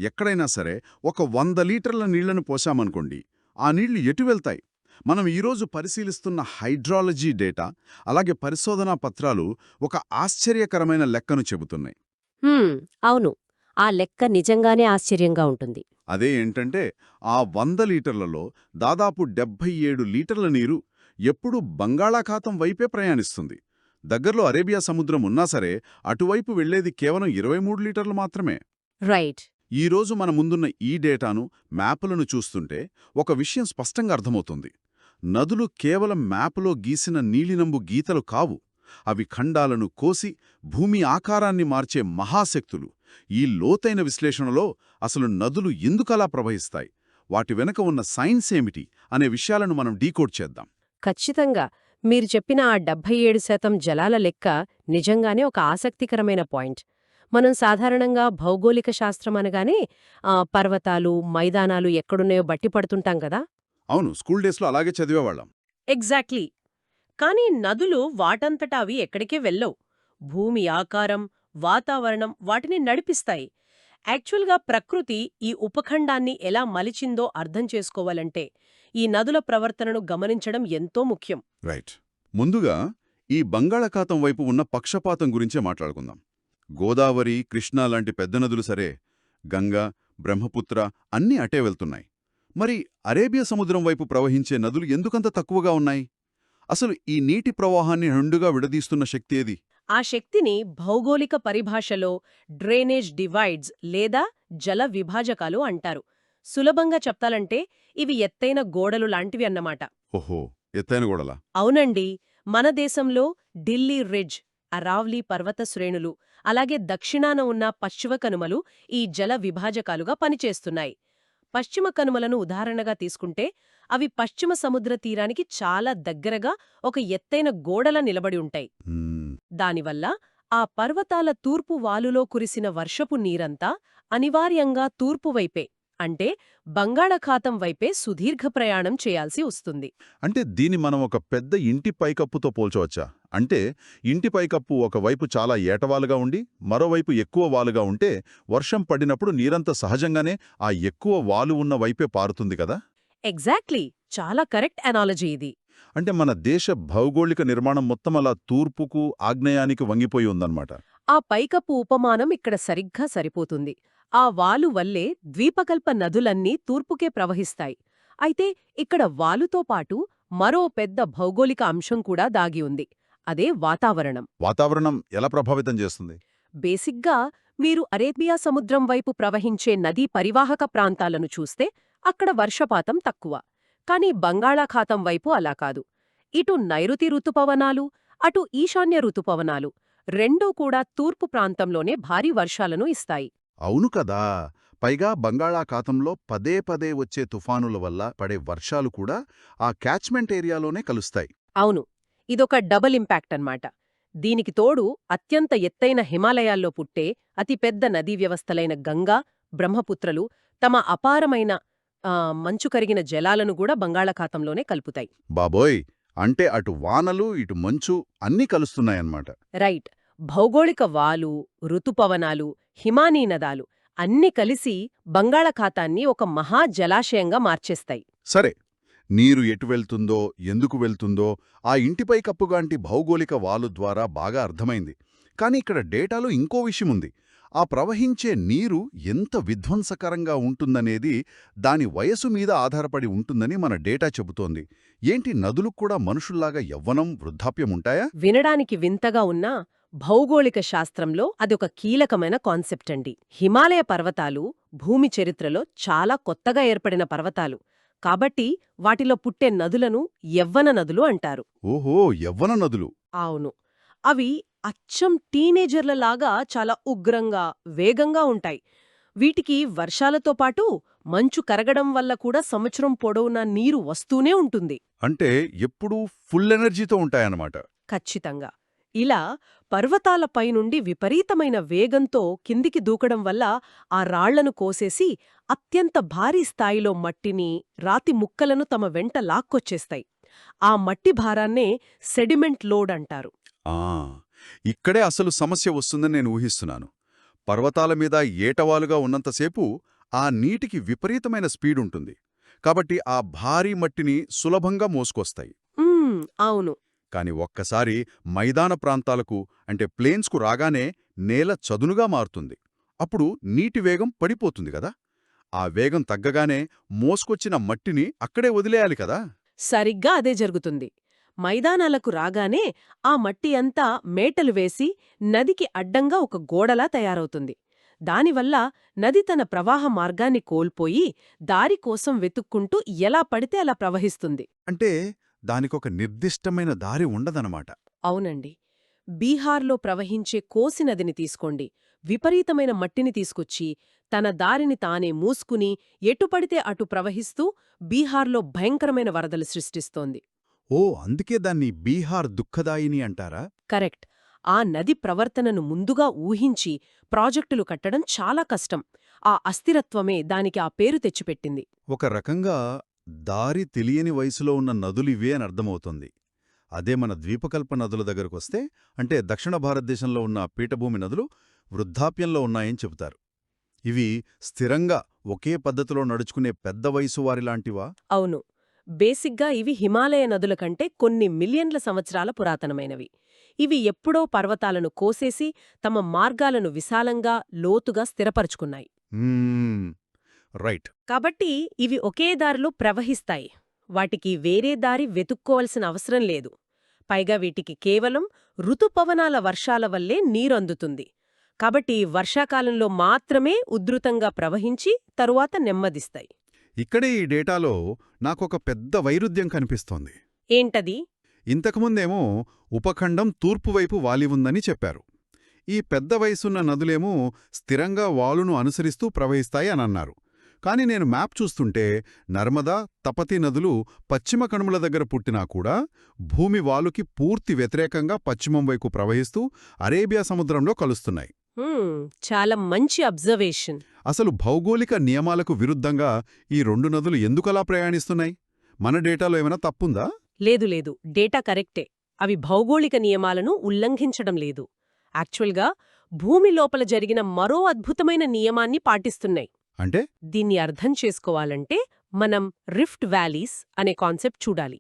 ఎక్కడైనా సరే ఒక 100 లీటర్ల నీళ్లను పోశామనుకోండి, ఆ నీళ్లు ఎటు వెళ్తాయి? మనం ఈరోజు పరిశీలిస్తున్న హైడ్రాలజీ డేటా, అలాగే పరిశోధనా పత్రాలు ఒక ఆశ్చర్యకరమైన లెక్కను చెబుతున్నాయి. అవును, ఆ లెక్క నిజంగానే ఆశ్చర్యంగా ఉంటుంది. అదే ఏంటంటే, ఆ 100 లీటర్లలో దాదాపు 77 లీటర్ల నీరు ఎప్పుడూ బంగాళాఖాతం వైపే ప్రయాణిస్తుంది. దగ్గర్లో అరేబియా సముద్రం ఉన్నా సరే అటువైపు వెళ్లేది కేవలం 23 లీటర్లు మాత్రమే. రైట్. ఈరోజు మన ముందున్న ఈ డేటాను, మ్యాపులను చూస్తుంటే ఒక విషయం స్పష్టంగా అర్థమవుతుంది. నదులు కేవలం మ్యాపులో గీసిన నీలినంబు గీతలు కావు. అవి ఖండాలను కోసి భూమి ఆకారాన్ని మార్చే మహాశక్తులు. ఈ లోతైన విశ్లేషణలో అసలు నదులు ఎందుకలా ప్రవహిస్తాయి, వాటి వెనక ఉన్న సైన్స్ ఏమిటి అనే విషయాలను మనం డీకోడ్ చేద్దాం. ఖచ్చితంగా. మీరు చెప్పిన ఆ 77% జలాల లెక్క నిజంగానే ఒక ఆసక్తికరమైన పాయింట్. మనం సాధారణంగా భౌగోళిక శాస్త్రం అనగానే పర్వతాలు, మైదానాలు ఎక్కడున్నాయో బట్టి పడుతుంటాం కదా. అవును, స్కూల్ డేస్లో అలాగే చదివేవాళ్ళం. ఎగ్జాక్ట్లీ. కానీ నదులు వాటంతటా అవి ఎక్కడికే వెళ్ళవు. భూమి ఆకారం, వాతావరణం వాటిని నడిపిస్తాయి. యాక్చువల్గా ప్రకృతి ఈ ఉపఖండాన్ని ఎలా మలిచిందో అర్థం చేసుకోవాలంటే ఈ నదుల ప్రవర్తనను గమనించడం ఎంతో ముఖ్యం. రైట్. ముందుగా ఈ బంగాళాఖాతం వైపు ఉన్న పక్షపాతం గురించే మాట్లాడుకుందాం. గోదావరి, కృష్ణా లాంటి పెద్ద నదులు సరే, గంగా, బ్రహ్మపుత్ర అన్నీ అటే వెళ్తున్నాయి. మరి అరేబియా సముద్రం వైపు ప్రవహించే నదులు ఎందుకంత తక్కువగా ఉన్నాయి? అసలు ఈ నీటి ప్రవాహాన్ని రెండుగా విడదీస్తున్న శక్తి ఏది? ఆ శక్తిని భౌగోళిక పరిభాషలో డ్రైనేజ్ డివైడ్స్ లేదా జల విభాజకాలు అంటారు. సులభంగా చెప్తాలంటే ఇవి ఎత్తైన గోడలు లాంటివి అన్నమాట. ఓహో, ఎత్తైన గోడలా? అవునండి. మన దేశంలో ఢిల్లీ రిడ్జ్, అరావ్లీ పర్వత శ్రేణులు, అలాగే దక్షిణాన ఉన్న పశ్చిమ కనుమలు ఈ జల విభాజకాలుగా పనిచేస్తున్నాయి. పశ్చిమ కనుమలను ఉదాహరణగా తీసుకుంటే అవి పశ్చిమ సముద్ర తీరానికి చాలా దగ్గరగా ఒక ఎత్తైన గోడలా నిలబడి ఉంటాయి. దానివల్ల ఆ పర్వతాల తూర్పు వాలులో కురిసిన వర్షపు నీరంతా అనివార్యంగా తూర్పువైపే, అంటే బంగాళాఖాతం వైపే సుదీర్ఘ ప్రయాణం చేయాల్సి వస్తుంది. అంటే దీన్ని మనం ఒక పెద్ద ఇంటి పైకప్పుతో పోల్చవచ్చా? అంటే ఇంటి పైకప్పు ఒకవైపు చాలా ఏటవాలుగా ఉండి మరోవైపు ఎక్కువ వాలుగా ఉంటే వర్షం పడినప్పుడు నీరంతా సహజంగానే ఆ ఎక్కువ వాలు ఉన్న వైపే పారుతుంది కదా? ఎగ్జాక్ట్లీ. చాలా కరెక్ట్ అనాలజీ ఇది. అంటే మన దేశ భౌగోళిక నిర్మాణం మొత్తం అలా తూర్పుకు, ఆగ్నేయానికి వంగిపోయి ఉందన్నమాట. ఆ పైకప్పు ఉపమానం ఇక్కడ సరిగ్గా సరిపోతుంది. ఆ వాలు వల్లే ద్వీపకల్ప నదులన్నీ తూర్పుకే ప్రవహిస్తాయి. అయితే ఇక్కడ వాలుతో పాటు మరో పెద్ద భౌగోళిక అంశం కూడా దాగి ఉంది. అదే వాతావరణం. వాతావరణం ఎలా ప్రభావితం చేస్తుంది? బేసిక్గా మీరు అరేబియా సముద్రం వైపు ప్రవహించే నదీ పరివాహక ప్రాంతాలను చూస్తే అక్కడ వర్షపాతం తక్కువ. కానీ బంగాళాఖాతం వైపు అలా కాదు. ఇటు నైరుతి ఋతుపవనాలు, అటు ఈశాన్య ఋతుపవనాలు రెండూ కూడా తూర్పు ప్రాంతంలోనే భారీ వర్షాలను ఇస్తాయి. అవును కదా. పైగా బంగాళాఖాతంలో పదే పదే వచ్చే తుఫానుల వల్ల పడే వర్షాలు కూడా ఆ క్యాచ్మెంట్ ఏరియాలోనే కలుస్తాయి. అవును, ఇదొక డబుల్ ఇంపాక్ట్ అన్నమాట. దీనికి తోడు అత్యంత ఎత్తైన హిమాలయాల్లో పుట్టే అతిపెద్ద నదీ వ్యవస్థలైన గంగా, బ్రహ్మపుత్రలు తమ అపారమైన మంచు కరిగిన జలాలను కూడా బంగాళాఖాతంలోనే కలుపుతాయి. బాబోయ్! అంటే అటు వానలు, ఇటు మంచు అన్నీ కలుస్తున్నాయన్నమాట. రైట్. భౌగోళిక వాలు, ఋతుపవనాలు, హిమానీ నదాలు అన్నీ కలిసి బంగాళాఖాతాన్ని ఒక మహా జలాశయంగా మార్చేస్తాయి. సరే, నీరు ఎటు వెళ్తుందో, ఎందుకు వెళ్తుందో ఆ ఇంటిపై కప్పుగాంటి భౌగోళిక వాలు ద్వారా బాగా అర్థమైంది. కానీ ఇక్కడ డేటాలో ఇంకో విషయముంది. ఆ ప్రవహించే నీరు ఎంత విధ్వంసకరంగా ఉంటుందనేది దాని వయసు మీద ఆధారపడి ఉంటుందని మన డేటా చెబుతోంది. ఏంటి, నదులకు కూడా మనుషుల్లాగా యవ్వనం, వృద్ధాప్యముంటాయా? వినడానికి వింతగా ఉన్నా భౌగోళిక శాస్త్రంలో అదొక కీలకమైన కాన్సెప్ట్ అండి. హిమాలయ పర్వతాలు భూమి చరిత్రలో చాలా కొత్తగా ఏర్పడిన పర్వతాలు. కాబట్టి వాటిలో పుట్టే నదులను యవ్వన నదులు అంటారు. ఓహో, యవ్వన నదులు. అవును. అవి అచ్చం టీనేజర్లలాగా చాలా ఉగ్రంగా, వేగంగా ఉంటాయి. వీటికి వర్షాలతో పాటు మంచు కరగడం వల్ల కూడా సంవత్సరం పొడవునా నీరు వస్తూనే ఉంటుంది. అంటే ఎప్పుడూ ఫుల్ ఎనర్జీతో ఉంటాయన్నమాట. ఖచ్చితంగా. ఇలా పర్వతాలపై నుండి విపరీతమైన వేగంతో కిందికి దూకడం వల్ల ఆ రాళ్లను కోసేసి అత్యంత భారీ స్థాయిలో మట్టిని, రాతి ముక్కలను తమ వెంట లాక్కొచ్చేస్తాయి. ఆ మట్టి భారాన్నే సెడిమెంట్ లోడ్ అంటారు. ఆ, ఇక్కడే అసలు సమస్య వస్తుందని నేను ఊహిస్తున్నాను. పర్వతాల మీద ఏటవాలుగా ఉన్నంతసేపు ఆ నీటికి విపరీతమైన స్పీడుంటుంది. కాబట్టి ఆ భారీ మట్టిని సులభంగా మోసుకొస్తాయి. అవును. కాని ఒక్కసారి మైదాన ప్రాంతాలకు అంటే ప్లేన్స్కు రాగానే నేల చదునుగా మారుతుంది. అప్పుడు నీటి వేగం పడిపోతుంది కదా. ఆ వేగం తగ్గగానే మోసుకొచ్చిన మట్టిని అక్కడే వదిలేయాలి కదా. సరిగ్గా అదే జరుగుతుంది. మైదానాలకు రాగానే ఆ మట్టి అంతా మేటలు వేసి నదికి అడ్డంగా ఒక గోడలా తయారవుతుంది. దానివల్ల నది తన ప్రవాహ మార్గాన్ని కోల్పోయి దారికోసం వెతుక్కుంటూ ఎలా పడితే అలా ప్రవహిస్తుంది. అంటే దానికొక నిర్దిష్టమైన దారి ఉండదనమాట. అవునండి. బీహార్లో ప్రవహించే కోసి నదిని తీసుకోండి. విపరీతమైన మట్టిని తీసుకొచ్చి తన దారిని తానే మూసుకుని ఎటుపడితే అటు ప్రవహిస్తూ బీహార్లో భయంకరమైన వరదలు సృష్టిస్తోంది. ఓ, అందుకే దాన్ని బీహార్ దుఃఖదాయిని అంటారా? కరెక్ట్. ఆ నది ప్రవర్తనను ముందుగా ఊహించి ప్రాజెక్టులు కట్టడం చాలా కష్టం. ఆ అస్థిరత్వమే దానికి ఆ పేరు తెచ్చిపెట్టింది. ఒక రకంగా దారి తెలియని వయసులో ఉన్న నదులివే అని అర్థమవుతోంది. అదే మన ద్వీపకల్ప నదుల దగ్గరకొస్తే, అంటే దక్షిణ భారతదేశంలో ఉన్న పీఠభూమి నదులు వృద్ధాప్యంలో ఉన్నాయని చెబుతారు. ఇవి స్థిరంగా ఒకే పద్ధతిలో నడుచుకునే పెద్ద వయసు వారిలాంటివా? అవును. బేసిగ్గా ఇవి హిమాలయ నదుల కంటే కొన్ని మిలియన్ల సంవత్సరాల పురాతనమైనవి. ఇవి ఎప్పుడో పర్వతాలను కోసేసి తమ మార్గాలను విశాలంగా, లోతుగా స్థిరపరుచుకున్నాయి. రైట్. కాబట్టి ఇవి ఒకే దారిలో ప్రవహిస్తాయి. వాటికి వేరే దారి వెతుక్కోవలసిన అవసరం లేదు. పైగా వీటికి కేవలం ఋతుపవనాల వర్షాల వల్లే నీరందుతుంది. కాబట్టి వర్షాకాలంలో మాత్రమే ఉధృతంగా ప్రవహించి తరువాత నెమ్మదిస్తాయి. ఇక్కడే ఈ డేటాలో నాకొక పెద్ద వైరుధ్యం కనిపిస్తోంది. ఏంటది? ఇంతకుముందేమో ఉపఖండం తూర్పువైపు వాలి ఉందని చెప్పారు. ఈ పెద్ద వయసున్న నదులేమో స్థిరంగా వాలును అనుసరిస్తూ ప్రవహిస్తాయి అనన్నారు. కాని నేను మ్యాప్ చూస్తుంటే నర్మదా, తపతీ నదులు పశ్చిమ కనుమల దగ్గర పుట్టినా కూడా భూమి వాలుకి పూర్తి వ్యతిరేకంగా పశ్చిమం వైపు ప్రవహిస్తూ అరేబియా సముద్రంలో కలుస్తున్నాయి. చాలా మంచి అబ్జర్వేషన్. అసలు భౌగోళిక నియమాలకు విరుద్ధంగా ఈ రెండు నదులు ఎందుకలా ప్రయాణిస్తున్నాయి? మన డేటాలో ఏమైనా తప్పుందా? లేదు, డేటా కరెక్టే. అవి భౌగోళిక నియమాలను ఉల్లంఘించడం లేదు. యాక్చువల్గా భూమి లోపల జరిగిన మరో అద్భుతమైన నియమాన్ని పాటిస్తున్నాయి. అంటే? దీన్ని అర్థం చేసుకోవాలంటే మనం రిఫ్ట్ వ్యాలీస్ అనే కాన్సెప్ట్ చూడాలి.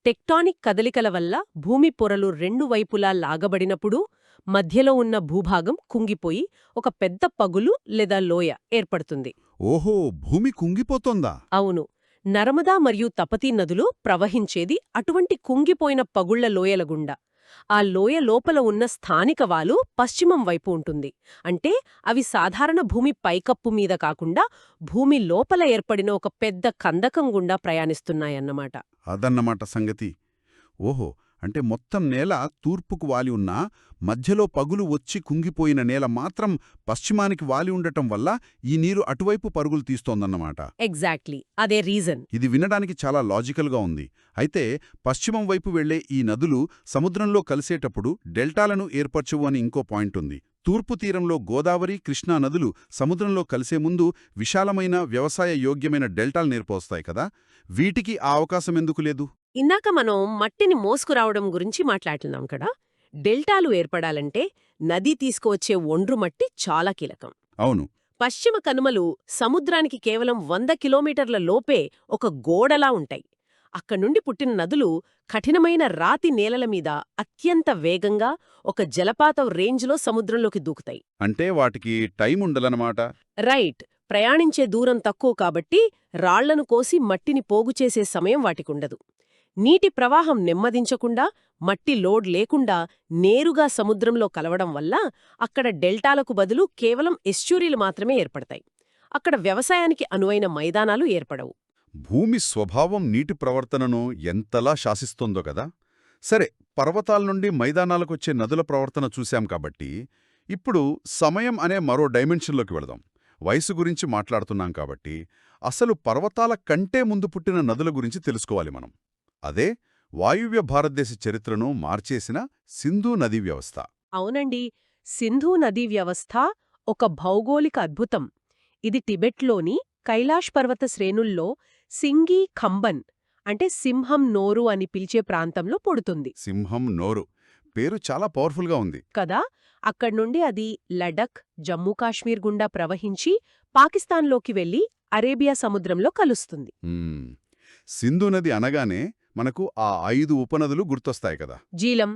టెక్టానిక్ కదలికల వల్ల భూమి పొరలు రెండు వైపులా లాగబడినప్పుడు మధ్యలో ఉన్న భూభాగం కుంగిపోయి ఒక పెద్ద పగులు లేదా లోయ ఏర్పడుతుంది. ఓహో, భూమి కుంగిపోతోందా? అవును. నర్మదా మరియు తపతీ నదులు ప్రవహించేది అటువంటి కుంగిపోయిన పగుళ్ల లోయల గుండా. ఆ లోయ లోపల ఉన్న స్థానిక వాలు పశ్చిమం వైపు ఉంటుంది. అంటే అవి సాధారణ భూమి పైకప్పు మీద కాకుండా భూమి లోపల ఏర్పడిన ఒక పెద్ద కందకం గుండా ప్రయాణిస్తున్నాయన్నమాట. అదన్నమాట సంగతి. ఓహో, అంటే మొత్తం నేల తూర్పుకు వాలి ఉన్నా మధ్యలో పగులు వచ్చి కుంగిపోయిన నేల మాత్రం పశ్చిమానికి వాలి ఉండటం వల్ల ఈ నీరు అటువైపు పరుగులు తీస్తోందన్నమాట. ఎగ్జాక్ట్లీ అదే రీజన్. ఇది వినడానికి చాలా లాజికల్గా ఉంది. అయితే పశ్చిమం వైపు వెళ్లే ఈ నదులు సముద్రంలో కలిసేటప్పుడు డెల్టాలను ఏర్పరచవు అని ఇంకో పాయింట్ ఉంది. తూర్పు తీరంలో గోదావరి, కృష్ణా నదులు సముద్రంలో కలిసే ముందు విశాలమైన వ్యవసాయ యోగ్యమైన డెల్టాలు ఏర్పరుస్తాయి కదా, వీటికి ఆ అవకాశం ఎందుకు లేదు? ఇందాక మనం మట్టిని మోసుకురావడం గురించి మాట్లాడుతున్నాం కదా. డెల్టాలు ఏర్పడాలంటే నది తీసుకువచ్చే ఒండ్రు మట్టి చాలా కీలకం. అవును. పశ్చిమ కనుమలు సముద్రానికి కేవలం 100 కిలోమీటర్ల లోపే ఒక గోడలా ఉంటాయి. అక్కడ్నుండి పుట్టిన నదులు కఠినమైన రాతి నేలల మీద అత్యంత వేగంగా ఒక జలపాతం రేంజ్లో సముద్రంలోకి దూకుతాయి. అంటే వాటికి టైం ఉండదన్నమాట. రైట్. ప్రయాణించే దూరం తక్కువ కాబట్టి రాళ్లను కోసి మట్టిని పోగుచేసే సమయం వాటికుండదు. నీటి ప్రవాహం నెమ్మదించకుండా, మట్టి లోడ్ లేకుండా నేరుగా సముద్రంలో కలవడం వల్ల అక్కడ డెల్టాలకు బదులు కేవలం ఎస్చూరీలు మాత్రమే ఏర్పడతాయి. అక్కడ వ్యవసాయానికి అనువైన మైదానాలు ఏర్పడవు. భూమి స్వభావం నీటి ప్రవర్తనను ఎంతలా శాసిస్తోందో కదా. సరే, పర్వతాల నుండి మైదానాలకొచ్చే నదుల ప్రవర్తన చూశాం కాబట్టి ఇప్పుడు సమయం అనే మరో డైమెన్షన్లోకి వెళదాం. వయసు గురించి మాట్లాడుతున్నాం కాబట్టి అసలు పర్వతాల కంటే ముందు పుట్టిన నదుల గురించి తెలుసుకోవాలి మనం. అదే వాయువ్య భారతదేశ చరిత్రను మార్చేసిన సింధూ నదీ వ్యవస్థ. అవునండి. సింధూ నదీ వ్యవస్థ ఒక భౌగోళిక అద్భుతం. ఇది టిబెట్లోని కైలాష్ పర్వత శ్రేణుల్లో సింగీ ఖంబన్ అంటే సింహం నోరు అని పిలిచే ప్రాంతంలో పుడుతుంది. సింహం నోరు పేరు చాలా పవర్ఫుల్గా ఉంది కదా. అక్కడ్నుండి అది లడఖ్, జమ్మూ కాశ్మీర్ గుండా ప్రవహించి పాకిస్తాన్లోకి వెళ్లి అరేబియా సముద్రంలో కలుస్తుంది. సింధు నది అనగానే మనకు ఆ 5 ఉపనదులు గుర్తొస్తాయి కదా. జీలం,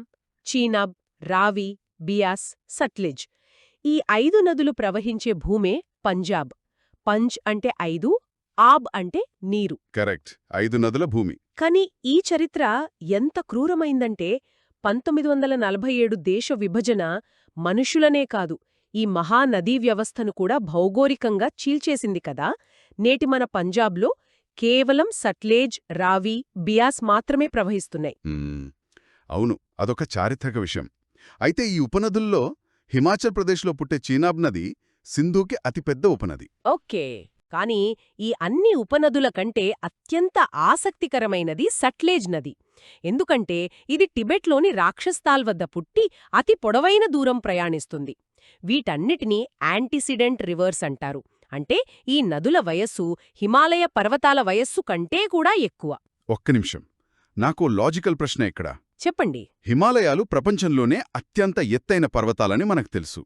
చీనాబ్, రావి, బియాస్, సట్లెజ్. ఈ 5 నదులు ప్రవహించే భూమే పంజాబ్. పంజ్ అంటే 5, ఆబ్ అంటే నీరు. కరెక్ట్, 5 నదుల భూమి. కాని ఈ చరిత్ర ఎంత క్రూరమైందంటే 1947 దేశ విభజన మనుషులనే కాదు, ఈ మహానదీ వ్యవస్థను కూడా భౌగోళికంగా చీల్చేసింది కదా. నేటి మన పంజాబ్లో కేవలం సట్లెజ్, రావి, బియాస్ మాత్రమే ప్రవహిస్తున్నాయి. అవును, అదొక చారిత్రక విషయం. అయితే ఈ ఉపనదుల్లో హిమాచల్ ప్రదేశ్లో పుట్టే చీనాబ్ నది సింధూకి అతిపెద్ద ఉపనది. ఓకే. కాని ఈ అన్ని ఉపనదుల కంటే అత్యంత ఆసక్తికరమైనది సట్లెజ్ నది. ఎందుకంటే ఇది టిబెట్లోని రాక్షస్థాల్ వద్ద పుట్టి అతి పొడవైన దూరం ప్రయాణిస్తుంది. వీటన్నిటినీ యాంటిసిడెంట్ రివర్స్ అంటారు. అంటే ఈ నదుల వయస్సు హిమాలయ పర్వతాల వయస్సు కంటే కూడా ఎక్కువ. ఒక్క నిమిషం, నాకు లాజికల్ ప్రశ్న ఇక్కడ. చెప్పండి. హిమాలయాలు ప్రపంచంలోనే అత్యంత ఎత్తైన పర్వతాలని మనకు తెలుసు.